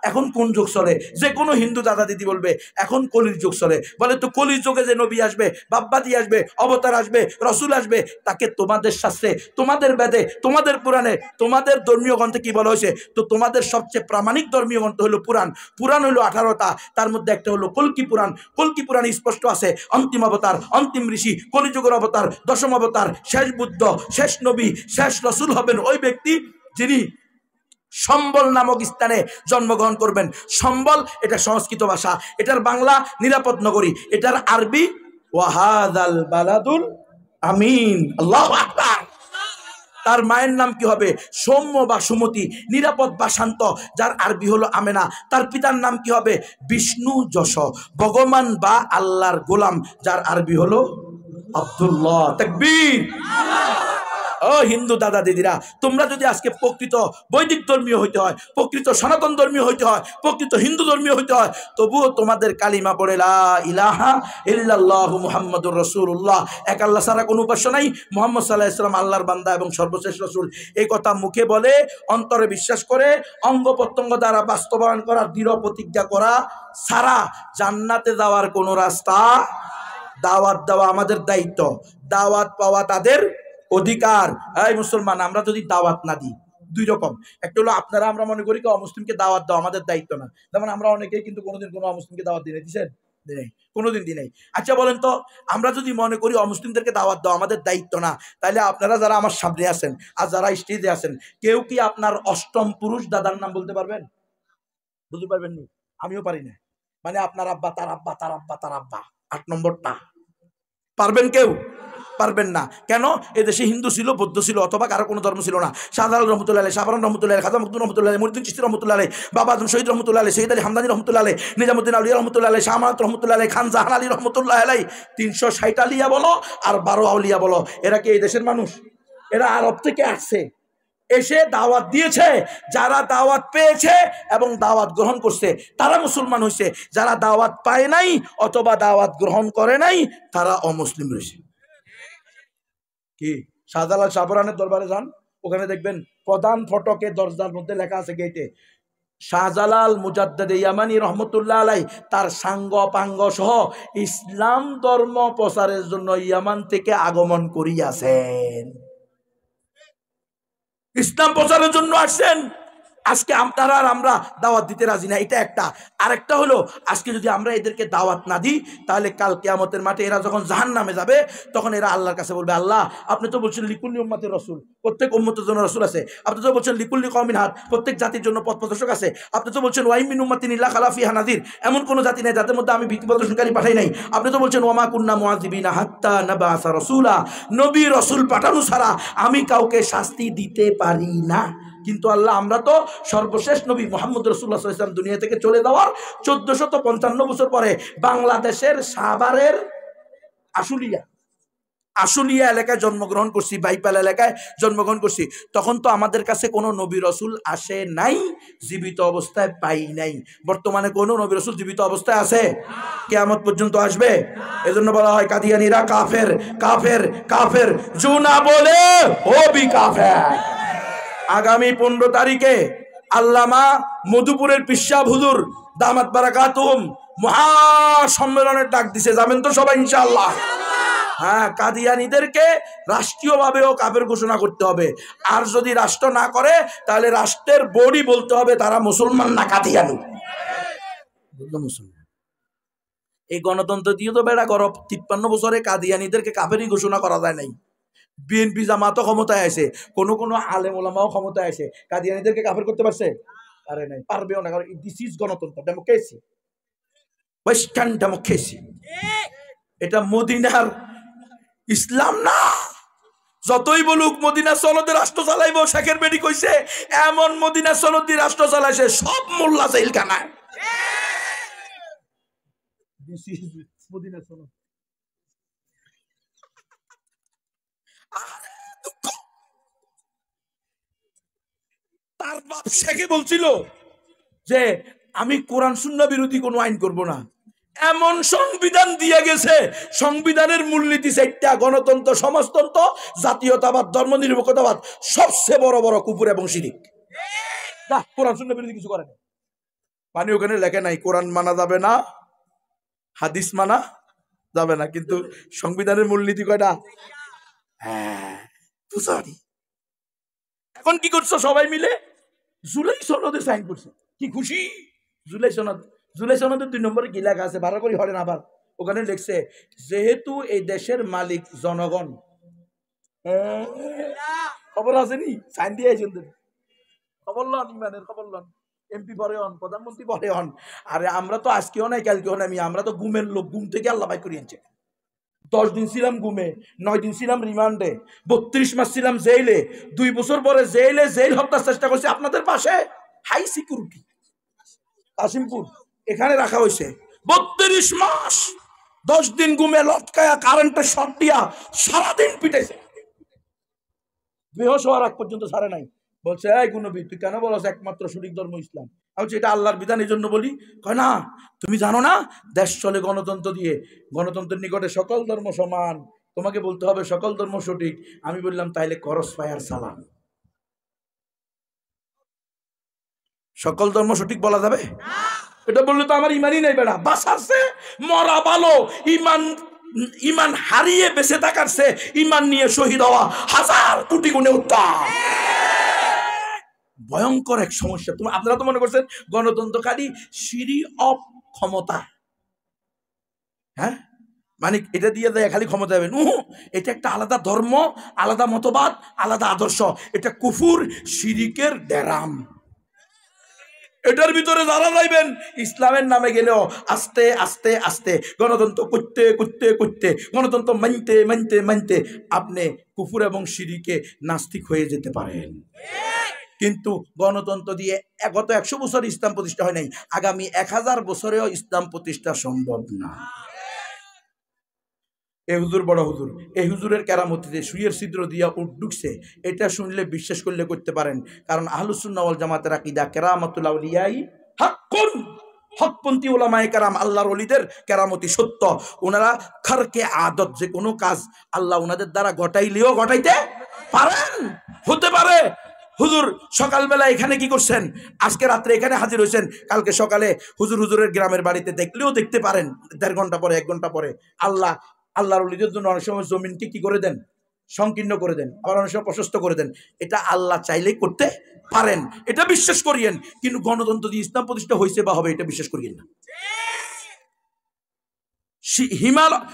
এখন কোন যুগ চলে? যে কোনো হিন্দু দাদা দিদি বলবে এখন কলির যুগ চলে। বলে তো কলির যুগে যে নবী আসবে, বাব্বাদি আসবে, অবতার আসবে, রসুল আসবে, তাকে তোমাদের শাস্ত্রে, তোমাদের বেদে, তোমাদের পুরাণে, তোমাদের ধর্মীয় গ্রন্থে কি বলা হয়েছে? তো তোমাদের সবচেয়ে প্রামাণিক ধর্মীয় গ্রন্থ হলো পুরাণ। পুরাণ হলো 18টা, তার মধ্যে একটা হলো কল্কি পুরাণ। কল্কি পুরাণে স্পষ্ট আছে অন্তিম অবতার, অন্তিম ঋষি, কলিযুগের অবতার, দশম অবতার, শেষ বুদ্ধ, শেষ নবী, শেষ রসুল হবেন ওই ব্যক্তি যিনি সম্বল নামক স্থানে জন্মগ্রহণ করবেন। সম্বল এটা সংস্কৃত ভাষা, এটার বাংলা নিরাপদ নগরী, এটার আরবি ওয়াহাদাল বালাদুল আমিন। আল্লাহু আকবার। তার মায়ের নাম কি হবে? সৌম্য বা সুমতি, নিরাপদ বা শান্ত, যার আরবি হলো আমেনা। তার পিতার নাম কি হবে? বিষ্ণু যশ, ভগবান বা আল্লাহর গোলাম, যার আরবি হলো আব্দুল্লাহ। তাকবীর। ও হিন্দু দাদা দিদিরা, তোমরা যদি আজকে প্রকৃত বৈদিক ধর্মীয় হইতে হয়, প্রকৃত সনাতন ধর্মীয় হইতে হয়, প্রকৃত হিন্দু ধর্মীয় হইতে হয়, তবুও তোমাদের কালিমা পড়ে লা ইলাহা ইল্লাল্লাহু মুহাম্মাদুর রাসূলুল্লাহ, এক আল্লাহ ছাড়া কোনো উপাস্য নাই, মুহাম্মদ সাল্লাল্লাহু আলাইহি ওয়াসাল্লাম আল্লাহর বান্দা এবং সর্বশেষ রাসূল। এই কথা মুখে বলে, অন্তরে বিশ্বাস করে, অঙ্গ প্রত্যঙ্গ দ্বারা বাস্তবায়ন করা, দৃঢ় প্রতিজ্ঞা করা ছাড়া জান্নাতে যাওয়ার কোনো রাস্তা। দাওয়াত দেওয়া আমাদের দায়িত্ব, দাওয়াত পাওয়া তাদের অধিকার। এই মুসলমান, আমরা যদি দাওয়াত না দিই, দুই রকম। একটা হলো আপনারা, আমরা মনে করি কি অমুসলিমকে দাওয়াত দেওয়া আমাদের দায়িত্ব না। যেমন আমরা অনেকেই কিন্তু কোনোদিন কোনো অমুসলিমকে দাওয়াত দিয়ে দিয়েছেন, দিই কোনোদিন দিই নাই। আচ্ছা বলেন তো, আমরা যদি মনে করি অমুসলিমদেরকে দাওয়াত দেওয়া আমাদের দায়িত্ব না, তাহলে আপনারা যারা আমার সামনে আছেন আর যারা স্টেজে আছেন, কেউ কি আপনার অষ্টম পুরুষ দাদার নাম বলতে পারবেন? বুঝতে পারবেন নি? আমিও পারি না। মানে আপনার আব্বা, তার আব্বা, তার আব্বা, তার আব্বা, 8 নম্বরটা পারবেন? কেউ পারবেন না। কেন? এদেশে হিন্দু ছিল, বৌদ্ধ ছিল, অথবা কারো কোনো ধর্ম ছিল না। শাহজালাল রহমতুল্লাহ আলাইহি, শাহবান রহমতুল্লাহ আলাইহি, খাজা মখদুম রহমতুল্লাহ আলাইহি, মুহিউদ্দিন চিশতি রহমতুল্লাহ আলাইহি, বাবা আদম শহীদ রহমতুল্লাহ আলাইহি, সৈয়দ আলী হামদানি রহমতুল্লাহ আলাইহি, নিজামুদ্দিন আউলিয়া রহমতুল্লাহ আলাইহি, শাহ আমানত রহমতুল্লাহ আলাইহি, খান জাহান আলী রহমতুল্লাহ আলাইহি। 360 আলিয়া বলো আর 12 আউলিয়া বলো, এরা কি এই দেশের মানুষ? এরা আরব থেকে আসছে। এসে দাওয়াত দিয়েছে, যারা দাওয়াত পেয়েছে এবং দাওয়াত গ্রহণ করছে তারা মুসলমান হয়েছে, যারা দাওয়াত পায় নাই অথবা দাওয়াত গ্রহণ করে নাই তারা অমুসলিম রয়েছে। কি শাহজালাল শাহপরানের দরবারে যান, ওখানে দেখবেন প্রধান ফটকে দরজার মধ্যে লেখা আছে গেটে, শাহজালাল মুজাদ্দেদ ইয়ামানি রহমতুল্লাহ আলাই তার সাঙ্গ পাঙ্গ সহ ইসলাম ধর্ম প্রচারের জন্য ইয়ামান থেকে আগমন করিয়াছেন, ইসলাম প্রচারের জন্য আসছেন। আজকে আপনারা আর আমরা দাওয়াত দিতে রাজি না, এটা একটা। আরেকটা হলো আজকে যদি আমরা এদেরকে দাওয়াত না দিই তাহলে কাল কিয়ামতের মাঠে এরা যখন জাহান্নামে যাবে তখন এরা আল্লাহর কাছে বলবে, আল্লাহ আপনি তো বলছেন লিকুল্লি উম্মাতির রাসূল, প্রত্যেক উম্মতের জন্য রাসূল আছে। আপনি তো বলছেন লিকুল্লি কওমিন হাদ, প্রত্যেক জাতির জন্য পথ প্রদর্শক আছে। আপনি তো বলছেন ওয়াই মিন উম্মাতিন ইল্লা খালা ফিহা নাযির, এমন কোন জাতি নেই যাদের মধ্যে আমি ভীতি প্রদর্শনকারী পাঠাই নাই। আপনি তো বলছেন ওয়ামা কুন্না মুআযিবিনা হাত্তা নাবাসা রাসূলা, নবী রাসূল পাঠানো ছাড়া আমি কাউকে শাস্তি দিতে পারি না। কিন্তু আল্লাহ আমরা তো সর্বশেষ নবী মুহাম্মদ রাসূলুল্লাহ সাল্লাল্লাহু আলাইহি ওয়াসাল্লাম দুনিয়া থেকে চলে যাওয়ার 1455 বছর পরে বাংলাদেশের সাভারের আশুলিয়া এলাকায় জন্মগ্রহণ করছি, বাইপাল এলাকায় জন্মগ্রহণ করছি। তখন তো আমাদের কাছে কোনো নবী রাসূল আসে নাই, জীবিত অবস্থায় পাই নাই। বর্তমানে কোনো নবী রাসূল জীবিত অবস্থায় আছে? কিয়ামত পর্যন্ত আসবে। এজন্য বলা হয় কাদিয়ানীরা কাফের কাফের কাফের, জু না বলে ও বি কাফের। আগামী 15 তারিখে আল্লামা মধুপুরের পিসা হুজুর দামাত বারাকাতুহুম মহা সম্মেলনের ডাক দিছে, যাবেন তো সবাই ইনশাআল্লাহ? হ্যাঁ, কাদিয়ানীদেরকে রাষ্ট্রীয়ভাবেও কাফের ঘোষণা করতে হবে, আর যদি রাষ্ট্র না করে তাহলে রাষ্ট্রের বডি বলতে হবে তারা মুসলমান না কাদিয়ানী। মুসলমান এই গণতন্ত্র দিয়ে তো বেড়া গরব, 53 বছরে কাদিয়ানীদেরকে কাফেরই ঘোষণা করা যায় নাই। বিএনপি জামাতও ক্ষমতায় আছে, কোন কোন আলেম ওলামাও ক্ষমতায় আছে, কাদিয়ানীদেরকে কাফের করতে পারছে? পারে নাই, পারবেও না, কারণ দিস ইজ গণতন্ত্র, ডেমোক্রেসি, ওয়েস্টার্ন ডেমোক্রেসি। এটা মদিনার ইসলাম না। যতই বলুক মদিনা সনদে রাষ্ট্র চালাইব, শেখের বেটি কইছে এমন মদিনা সনদি রাষ্ট্র চালাইছে সব মোল্লা জেলখানায়। দিস ইজ মদিনা সনদ। তার বাপ শেখে বলছিল যে আমি কোরআন সুন্নাহ বিরোধী কোনো আইন করব না, এমন সংবিধান দিয়ে গেছে, সংবিধানের মূলনীতি 4টা, গণতন্ত্র, সমাজতন্ত্র, জাতীয়তাবাদ, ধর্মনিরপেক্ষতাবাদ, সবচেয়ে বড় বড় কুফর এবং শিরিক। না, কোরআন সুন্নাহ বিরোধী কিছু করে না। পানি ওখানে লেখে নাই কোরআন মানা যাবে না, হাদিস মানা যাবে না, কিন্তু সংবিধানের মূলনীতি কয়টা? হ্যাঁ, সরি। এখন কি করছো সবাই মিলে? জুলাই সনদে সাইন করছে, কি খুশি। জুলাই সনদের 2 নম্বরে কি লেখা আছে বারো করে হরেন, আবার ওখানে লিখছে যেহেতু এই দেশের মালিক জনগণ। খবর আছে নি? সাইন দিয়ে খবর লন, ইমানের খবর লন। এমপি পরে হন, প্রধানমন্ত্রী পরে হন। আরে আমরা তো আজকেও নাই কালকেও নাই, আমরা তো ঘুমের লোক, ঘুম থেকে আল্লাহ বাই করিয়েছে। 10 দিন ছিলাম ঘুমে, 9 দিন ছিলাম রিমান্ডে, 32 মাস ছিলাম জেলে, 2 বছর পরে জেল হত্যার চেষ্টা করছি আপনাদের পাশে, হাই সিকিউরিটি কাশিমপুর, এখানে রাখা হয়েছে 32 মাস, 10 দিন ঘুমে লটকায়া কারেন্টের শর্ট দিয়া সারাদিন পিটেছে, বেহোশ হওয়ার আগ পর্যন্ত ছাড়ে নাই। বলছে এই গুণবী তুই কেন বলছ একমাত্র সঠিক ধর্ম ইসলাম? আমি বলছি এটা আল্লাহর বিধান, এই জন্য বলি। কয় না, তুমি জানো না দেশ চলে গণতন্ত্র দিয়ে, গণতন্ত্রের নিকটে সকল ধর্ম সমান, তোমাকে বলতে হবে সকল ধর্ম সঠিক। আমি বললাম তাইলে করস ফায়ার সালাম, সকল ধর্ম সঠিক বলা যাবে? এটা বললে তো আমার ইমানই নাই বেড়া, বাঁচাচ্ছে মরা ভালো, ইমান হারিয়ে বেঁচে থাকারছে ইমান নিয়ে শহীদ হওয়া 1000 কোটি গুণে উত্তম। ভয়ঙ্কর এক সমস্যা। আপনারা তো মনে করছেন গণতন্ত্র খালি সিঁড়ি অফ ক্ষমতা, হ্যাঁ মানে এটা দিয়ে দেয় খালি ক্ষমতা যাবেন, এটা একটা আলাদা ধর্ম, আলাদা মতবাদ, আলাদা আদর্শ, এটা কুফুর শিরিকের ডেরাম। এটার ভিতরে যারা যাইবেন ইসলামের নামে গেলেও আস্তে আস্তে আস্তে গণতন্ত্র করতে করতে করতে, গণতন্ত্র মানতে মানতে মানতে আপনি কুফুর এবং শিরিকে নাস্তিক হয়ে যেতে পারেন। কিন্তু গণতন্ত্র দিয়ে গত 100 বছর ইসলাম প্রতিষ্ঠা হয় নাই, আগামী 1000 বছরেও ইসলাম প্রতিষ্ঠা সম্ভব না। এ হুজুর বড় হুজুর, এই হুজুরের কেরামতিতে সুইয়ের ছিদ্র দিয়া উট ঢুকছে, এটা শুনলে বিশ্বাস করলে করতে পারেন। কারণ আহলুস সুন্নাহ ওয়াল জামাতের আকীদা কেরামাতুল আউলিয়াই হাক্কুন, হকপন্থী ওলামায়ে কেরাম আল্লাহর ওলিদের কেরামতি সত্য। ওনারা খারকে আদত, যে কোনো কাজ আল্লাহ ওনাদের দ্বারা ঘটাইলেও ঘটাইতে পারেন, হতে পারে। হুজুর সকালবেলা এখানে কি করছেন, আজকে রাত্রে এখানে হাজির হয়েছেন, কালকে সকালে হুজুরের গ্রামের বাড়িতে দেখলেও দেখতে পারেন, 1.5 ঘন্টা পরে 1 ঘন্টা পরে। আল্লাহর ওলিদের জন্য অনেক সময় জমিনকে কি করে দেন, সংকীর্ণ করে দেন, আবার অনেক সময় প্রশস্ত করে দেন। এটা আল্লাহ চাইলেই করতে পারেন, এটা বিশ্বাস করিয়েন। কিন্তু গণতন্ত্র দিয়ে ইসলাম প্রতিষ্ঠা হয়েছে বা হবে, এটা বিশ্বাস করিয়েন না। হিমালয়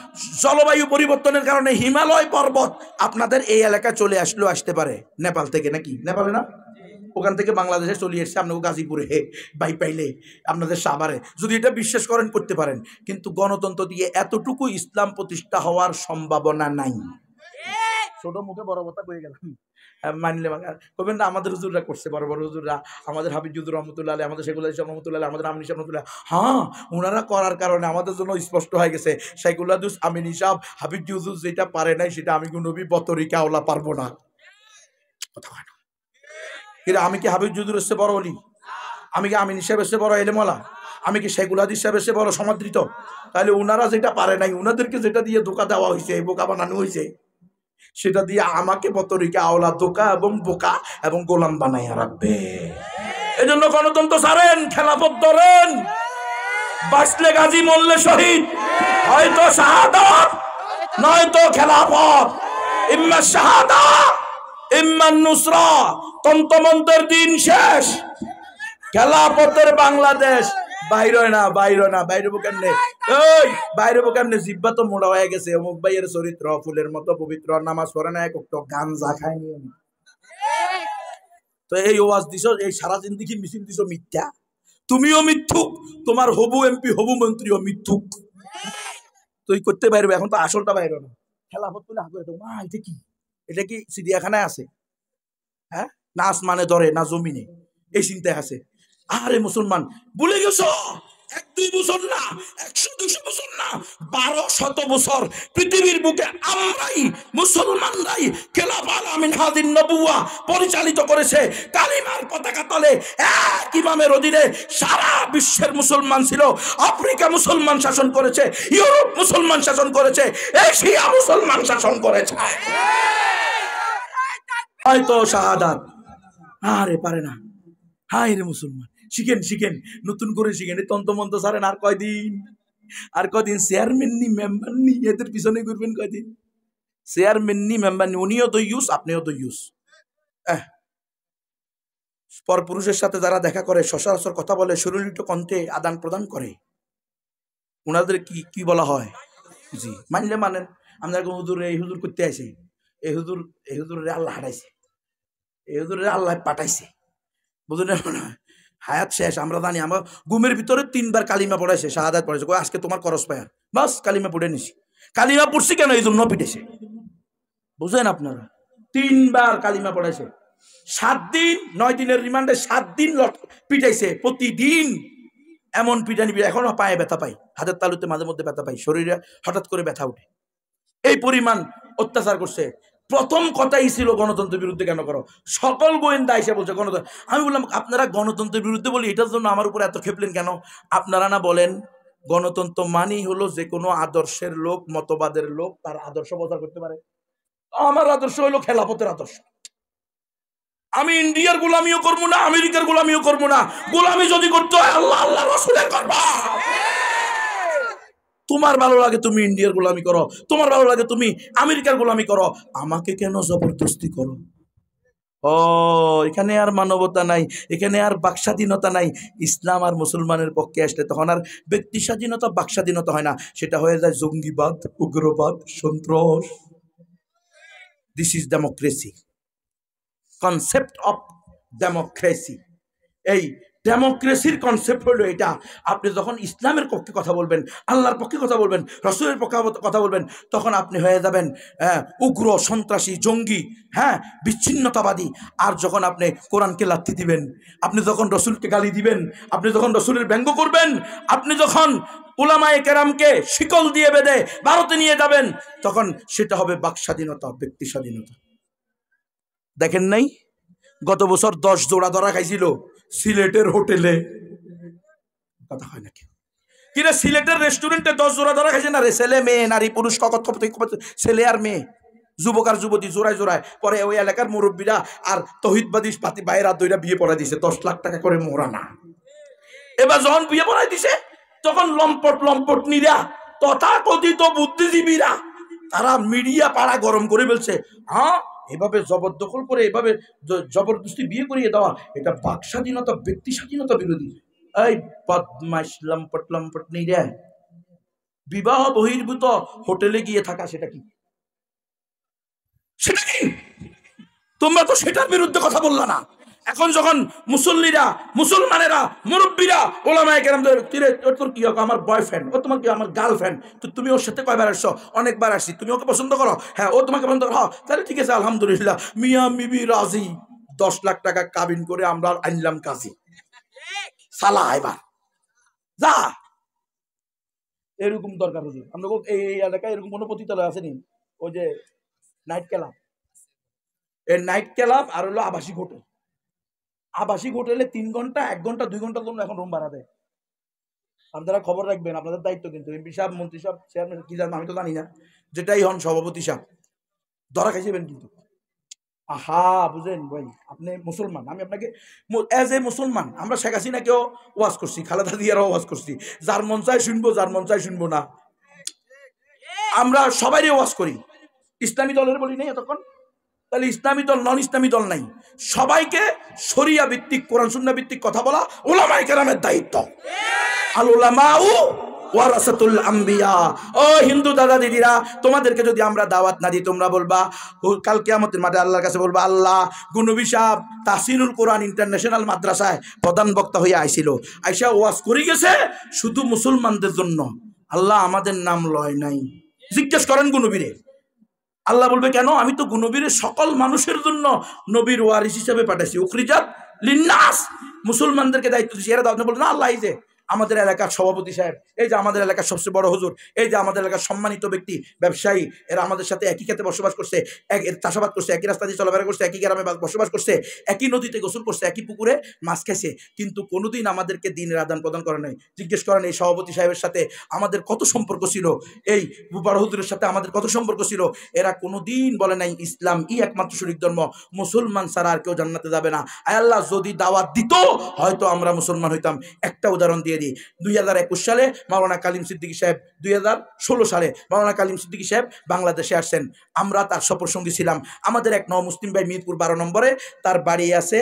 জলবায়ু পরিবর্তনের কারণে হিমালয় পর্বত আপনাদের এই এলাকায় চলে আসতে পারে নেপাল থেকে, নাকি নেপালে না, ওখান থেকে বাংলাদেশে চলে এসছে আপনাকে গাজীপুরে বাই পাইলে আপনাদের সাভারে। যদি এটা বিশ্বাস করেন করতে পারেন, কিন্তু গণতন্ত্র দিয়ে এতটুকু ইসলাম প্রতিষ্ঠা হওয়ার সম্ভাবনা নাই। ছোট মুখে বড় কথা কয়ে গেলাম, মানলে কবেন না আমাদের হুজুররা করছে, বড় বড় হুজুররা, আমাদের হাবিব হুজুর রহমতুল্লাহ আলাইহি, আমাদের শেখুল ইসলাম রহমতুল্লাহ আলাইহি, আমাদের আমিন সাহেব রহমতুল্লাহ, হ্যাঁ ওনারা করার কারণে আমাদের জন্য স্পষ্ট হয়ে গেছে শেখুল আমিন সাহেব হাবিব হুজুর যেটা পারে নাই সেটা আমি নবী বতরিকা ওলা পারবো না। কথা হয় না, কিন্তু আমি কি হাবিব হুজুর এসে বড় অলি, আমি কি আমিন সাহেব এসে বড় এলেমওয়ালা, আমি কি শেখুল হাদিস সাহেব এসে বড় সমাদৃত? তাহলে ওনারা যেটা পারে নাই, ওনাদেরকে যেটা দিয়ে ধোকা দেওয়া হয়েছে, বোকা বানানো হয়েছে, সেটা দিয়ে আমাকে বতরিকা আওলা ধোকা এবং বোকা এবং গোলাম বানাইয়া রাখবে। এই জন্য গণতন্ত্র ছাড়েন, খেলাফত ধরেন, বাঁচলে গাজী মরলে শহীদ, হয়তো শাহাদাত নয়তো খেলাফত, ইম্মা শাহাদা ইম্মা নুসরা। তন্ত্রমন্ত্রের দিন শেষ, খেলাফতের বাংলাদেশ। বাইরে না, বাইরে না, বাইরে কেমনে, ওই বাইরে কেমনে, জিব্বা তো মোড়া হয়ে গেছে। অমুক ভাইয়ের চরিত্র ফুলের মতো পবিত্র, নামাজ পড়ে না, এক গাঞ্জা খায়নি। তো এই ওয়াজ দিছ, এই সারা জিন্দিগি মিছিল দিছ মিথ্যা, তুমিও মিথ্যুক, তোমার হবু এমপি হবু মন্ত্রীও মিথ্যুক। তুই করতে পারবে, এখন তো আসলটা বাইরে না। খেলাফত করলে হাত ধরে, মা এটা কি, এটা কি চিড়িয়াখানায় আছে? হ্যাঁ, না আসমানে ধরে না জমিনে, এই চিন্তায় আছে। আরে মুসলমান ভুলে গেছো, 1-2 বছর না, 100-200 বছর না, 1200 বছর পৃথিবীর বুকে আমরাই মুসলমানরাই খেলাফত আমিন হাদিন নবুয়া পরিচালিত করেছে। কালিমার পতাকা তলে এক ইমামের অধীনে সারা বিশ্বের মুসলমান ছিল। আফ্রিকা মুসলমান শাসন করেছে, ইউরোপ মুসলমান শাসন করেছে, এশিয়া মুসলমান শাসন করেছে। হয়তো শাহাদাত, আরে পারে না, হায় রে মুসলমান, শিখেন নতুন করে শিখেন। এই তন্ত্রমন্ত্র ছাড়েন, আর কয়দিন চেয়ারম্যান নি মেম্বার নি, এদের পিছনে ঘুরবেন কয়দিন। চেয়ারম্যান নি মেম্বার নি, উনিও তো ইউজ, আপনিও তো ইউজ। পরপুরুষের সাথে যারা দেখা করে, সচরাচর কথা বলে, সুরলিত কণ্ঠে আদান প্রদান করে, ওনাদের কি বলা হয়? জি, মানলে মানেন। আমরা হুজুর এই হুজুর করতে আসি, এই হুজুর আল্লাহ হারাইছে, এই হুজুরের আল্লাহ পাঠাইছে, বুঝলেন না? হায়াত শেষ, আমরা জানি। আমরা ঘুমের ভিতরে 3 বার কালিমা পড়াইছে, শাহাদাত পড়াইছে, আজকে তোমার করস পায়ার, বাস কালিমা পড়ে নিছি। কালিমা পড়ছি কেন? এই জন্য পিটেছে, বুঝলেন আপনারা? 3 বার কালিমা পড়াইছে, 7 দিন 9 দিনের রিমান্ডে 7 দিন পিটাইছে প্রতিদিন। এমন পিটানি, এখনো পায়ে ব্যথা পাই, হাতের তালুতে মাঝে মধ্যে ব্যথা পাই, শরীরে হঠাৎ করে ব্যথা উঠে, এই পরিমাণ অত্যাচার করছে। প্রথম কথাই ছিল গণতন্ত্রের বিরুদ্ধে কেন করো, সকল গোয়েন্দা এসে বলছে গণতন্ত্র। আমি বললাম আপনারা গণতন্ত্রের বিরুদ্ধে বলি, এটার জন্য আমার উপর এত খেপলেন কেন? আপনারা না বলেন গণতন্ত্র মানেই হলো যে কোনো আদর্শের লোক, মতবাদের লোক তার আদর্শ প্রচার করতে পারে। আমার আদর্শ হলো খেলাফতের আদর্শ। আমি ইন্ডিয়ার গোলামিও করবো না, আমেরিকার গোলামিও করবো না। গোলামি যদি করতে হয় আল্লাহ রাসূলের করবা। তোমার ভালো লাগে তুমি ইন্ডিয়ার গোলামি করো, তোমার ভালো লাগে তুমি আমেরিকার গোলামি করো, আমাকে কেন জবরদস্তি করো? ও, এখানে আর মানবতা নাই, এখানে আর বাকস্বাধীনতা নাই। ইসলাম আর মুসলমানের পক্ষে আসলে তখন আর ব্যক্তি স্বাধীনতা বাকস্বাধীনতা হয় না, সেটা হয়ে যায় জঙ্গিবাদ, উগ্রবাদ, সন্ত্রাস। This is democracy, concept of democracy. এই ডেমোক্রেসির কনসেপ্ট হলো এটা। আপনি যখন ইসলামের পক্ষে কথা বলবেন, আল্লাহর পক্ষে কথা বলবেন, রাসূলের পক্ষে কথা বলবেন, তখন আপনি হয়ে যাবেন উগ্র, সন্ত্রাসী, জঙ্গি, বিচ্ছিন্নতাবাদী। আর যখন আপনি কোরআনকে লাথি দিবেন, আপনি যখন রাসূলকে গালি দিবেন, আপনি যখন রাসূলের ব্যঙ্গ করবেন, আপনি যখন উলামায়ে কেরামকে শিকল দিয়ে বেঁধে ভারতে নিয়ে যাবেন, তখন সেটা হবে বাক স্বাধীনতা, ব্যক্তি স্বাধীনতা। দেখেন নাই গত বছর 10 জোড়া ধরা খাইছিল সিলেটের হোটেলে? কথা হয় নাকি? কিরে সিলেটের রেস্টুরেন্টে 10 জোড়া ধরা খাইছে না রে? ছেলে মেয়ে নারী পুরুষ ছেলে আর মেয়ে, যুবক আর যুবতী জোড়ায় জোড়ায়। পরে ওই এলাকার মুরব্বীরা আর তৌহিদবাদী পাতি বাইরা দুইটা বিয়ে পড়াই দিছে 10 লাখ টাকা করে মোরানা। এবার যখন বিয়ে পড়াই দিছে তখন লম্পট লম্পট নিরা তথাকথিত বুদ্ধিজীবীরা তারা মিডিয়া পাড়া গরম করে ফেলছে। হ্যাঁ, এভাবে জবরদখল করে এভাবে জবরদস্তি বিয়ে করিয়ে দেওয়া, এটা বাক স্বাধীনতা, ব্যক্তি স্বাধীনতা বিরোধী। এই বদমাইশ লম্পট লম্পট নিরা বিবাহ বহির্ভূত হোটেলে গিয়ে থাকা, সেটা কি? সেটা কি? তোমরা তো সেটার বিরুদ্ধে কথা বললা না। এখন যখন মুসল্লিরা, মুসলমানেরা, মুরব্বীরা ওলামায়ে কেরামদের তিরে তোর কি হোক, আমার বয়ফ্রেন্ড, ও তোমার কি আমার গার্লফ্রেন্ড, তো তুমি ওর সাথে কয়বার আসছো? অনেকবার আসছি। তুমি ওকে পছন্দ করো? হ্যাঁ। ও তোমাকে পছন্দ করো? তাহলে ঠিক আছে, আলহামদুলিল্লাহ, মিয়া মিবি রাজি। 10 লাখ টাকা কাবিন করে আমরা আনলাম কাজী, সালা এবার যা। এরকম দরকার হুজুর। আমরা এই এলাকায় এরকম কোনো পতিতালয় আসেনি? ওই যে নাইট ক্লাব, এই নাইট ক্লাব আর হলো আবাসিক হোটেল। আবাসিক হোটেলে 3 ঘন্টা, 1 ঘন্টা, 2 ঘন্টার জন্য এখন রুম ভাড়া দেয়। আপনারা খবর রাখবেন, আপনাদের দায়িত্ব কিন্তু। এমপি সাহেব, মন্ত্রী সাহেব, চেয়ারম্যান কি জানেন আমি তো জানি না, যেটাই হন সভাপতি সাহেব ধরা খাইছেন কিন্তু। আহা, বুঝেন ভাই, আপনি মুসলমান, আমি আপনাকে এজ এ মুসলমান, আমরা শেখ হাসিনাকেও ওয়াজ করছি, খালেদা জিয়ারও ওয়াজ করছি, যার মন চায় শুনবো, যার মন চায় শুনবো না। আমরা সবাই ওয়াজ করি, ইসলামী দলের বলি নেই এতক্ষণ। তাহলে ইসলামী দল, নন ইসলামী দল নাই, সবাইকে শরিয়া ভিত্তিক, কোরআন সুন্নাহ ভিত্তিক কথা বলা উলামায়ে কেরামের দায়িত্ব। আল উলামাউ ওয়ারাসাতুল আম্বিয়া। ও হিন্দু দাদা দিদিরা, তোমাদেরকে যদি আমরা দাওয়াত না দিই, তোমরা বলবা কাল কিয়ামতের মাঠে আল্লাহর কাছে বলবা, আল্লাহ গুনবী সাহেব তাহসিনুল কোরআন ইন্টারন্যাশনাল মাদ্রাসায় প্রধান বক্তা হয়ে আইছিল, আইসা ওয়াজ করে গেছে শুধু মুসলমানদের জন্য, আল্লাহ আমাদের নাম লয় নাই। জিজ্ঞেস করেন গুনবীরে, আল্লাহ বলবে কেন? আমি তো নবীর সকল মানুষের জন্য নবীর ওয়ারিস হিসেবে পাঠাইছি, উখরিজাত লিন্নাস, মুসলমানদেরকে দায়িত্ব দিচ্ছি। এরা দাওয়াত বলবে না, আল্লাহ এই যে আমাদের এলাকার সভাপতি সাহেব, এই যে আমাদের এলাকার সবচেয়ে বড় হুজুর, এই যে আমাদের এলাকার সম্মানিত ব্যক্তি, ব্যবসায়ী, এরা আমাদের সাথে একই ক্ষেত্রে বসবাস করছে, চাষাবাদ করছে, একই রাস্তা দিয়ে চলাফেরা করছে, একই গ্রামে বসবাস করছে, একই নদীতে গোসল করছে, একই পুকুরে মাছ খাইছে, কিন্তু কোনোদিন আমাদেরকে দিনের আদান প্রদান করে নাই। জিজ্ঞেস করেন এই সভাপতি সাহেবের সাথে আমাদের কত সম্পর্ক ছিল, এই বড় হুজুরের সাথে আমাদের কত সম্পর্ক ছিল। এরা কোনোদিন বলে নাই ইসলাম ই একমাত্র শরীক ধর্ম, মুসলমান ছাড়া আর কেউ জান্নাতে যাবে না। আয় আল্লাহ যদি দাওয়াত দিত হয়তো আমরা মুসলমান হইতাম। একটা উদাহরণ দিয়ে দিই, 2021 সালে মাওলানা কালিম সিদ্দিকী সাহেব, 2016 সালে মাওলানা কালিম সিদ্দিকী সাহেব বাংলাদেশে আসছেন, আমরা তার সফরসঙ্গী ছিলাম। আমাদের এক মুসলিম ভাই মিরপুর 12 নম্বরে তার বাড়ি আছে,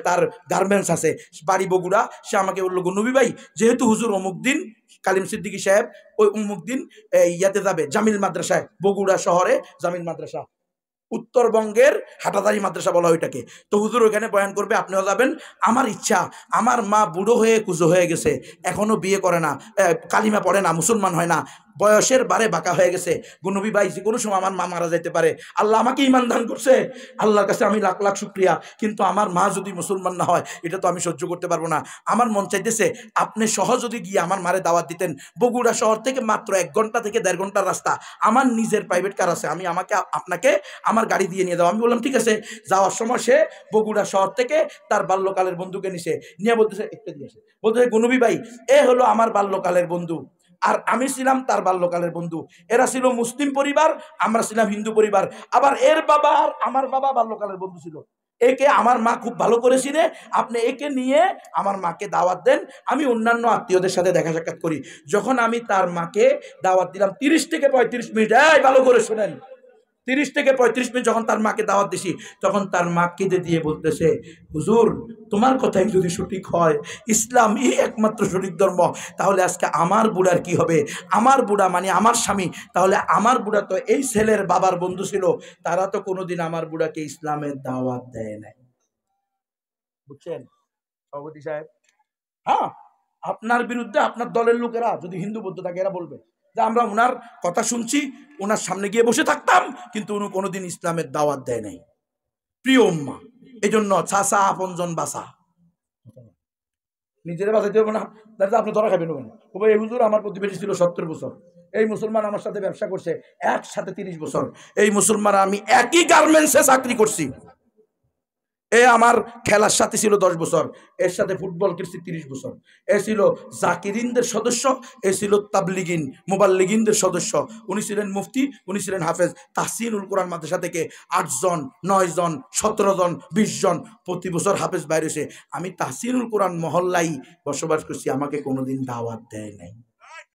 তার গার্মেন্টস আছে, বাড়ি বগুড়া। সে আমাকে বললো, নবী ভাই যেহেতু হুজুর অমুক দিন কালিম সিদ্দিকী সাহেব ওই অমুক দিন ইয়াতে যাবে, জামিল মাদ্রাসায়, বগুড়া শহরে জামিল মাদ্রাসা, উত্তরবঙ্গের হাটাদারি মাদ্রাসা বলা ওইটাকে, তো হুজুর ওইখানে বয়ান করবে, আপনিও যাবেন। আমার ইচ্ছা, আমার মা বুড়ো হয়ে কুজো হয়ে গেছে, এখনো বিয়ে করে না, কালিমা পড়ে না, মুসলমান হয় না, বয়সের বারে বাঁকা হয়ে গেছে, নবী ভাই যে কোনো সময় আমার মা মারা যাইতে পারে, আল্লাহ আমাকে ঈমান দান করছে, আল্লাহর কাছে আমি লাখ লাখ শুকরিয়া, কিন্তু আমার মা যদি মুসলমান না হয় এটা তো আমি সহ্য করতে পারবো না। আমার মন চাইতেছে আপনি সহ যদি গিয়ে আমার মারে দাওয়াত দিতেন, বগুড়া শহর থেকে মাত্র 1 ঘন্টা থেকে 1.5 ঘন্টার রাস্তা, আমার নিজের প্রাইভেট কার আছে, আমি আপনাকে আমার গাড়ি দিয়ে নিয়ে যাও। আমি বললাম ঠিক আছে। যাওয়ার সময় সে বগুড়া শহর থেকে তার বাল্যকালের বন্ধুকে নিছে, নিয়ে বলতেছে একটা দিয়েছে, বলতেছে নবী ভাই এ হলো আমার বাল্যকালের বন্ধু, আর আমি ছিলাম তার বাল্যকালের বন্ধু, এরা ছিল মুসলিম পরিবার, আমরা ছিলাম হিন্দু পরিবার, আবার এর বাবা আর আমার বাবা বাল্যকালের বন্ধু ছিল, একে আমার মা খুব ভালো করেছিল, আপনি একে নিয়ে আমার মাকে দাওয়াত দেন, আমি অন্যান্য আত্মীয়দের সাথে দেখা সাক্ষাৎ করি। যখন আমি তার মাকে দাওয়াত দিলাম 30 থেকে 35 মিনিট, এই ভালো করে শুনেন, 30 থেকে 35 মিনিট যখন তার মাকে দাওয়াত দিছি, তখন তার মা কেঁদে দিয়ে বলতেছে, হুজুর তোমার কথাই যদি সঠিক হয়, ইসলাম ই একমাত্র সঠিক ধর্ম, তাহলে আজকে আমার বুড়ার কি হবে? আমার বুড়া মানে আমার স্বামী, তাহলে আমার বুড়া তো এই ছেলের বাবার বন্ধু ছিল, তারা তো কোনোদিন আমার বুড়াকে ইসলামের দাওয়াত দেয় নাই। বুঝছেন সভাপতি সাহেব? হ্যাঁ, আপনার বিরুদ্ধে আপনার দলের লোকেরা যদি হিন্দু বৌদ্ধ থাকে, এরা বলবে যে আমরা ওনার কথা শুনছি, ওনার সামনে গিয়ে বসে থাকতাম, কিন্তু উনি কোনোদিন ইসলামের দাওয়াত দেয় নাই। প্রিয় উম্মা, এই জন্য চাচা আপনজন বাসা, নিজেরা বাঁচাইতে হবে না, তাহলে আপনি ধরা খাবেন না। তবে এই হুজুর আমার প্রতিবেশী ছিল 70 বছর, এই মুসলমান আমার সাথে ব্যবসা করছে একসাথে 30 বছর, এই মুসলমান আমি একই গার্মেন্টসে চাকরি করছি। এ আমার খেলার সাথে ছিল 10 বছর, এর সাথে ফুটবল খেলছি 30 বছর। এ ছিল জাকিরিনদের সদস্য, এ ছিল তাবলিগিন মুবাল্লিগিনদের সদস্য। উনি ছিলেন মুফতি, উনি ছিলেন হাফেজ। তাহসিনুল কোরআন মাদ্রাসা থেকে 8 জন 9 জন 17 জন 20 জন প্রতি বছর হাফেজ বাইরে এসে। আমি তাহসিনুল কোরআন মহল্লাই বসবাস করছি, আমাকে কোনোদিন দাওয়াত দেয় নাই।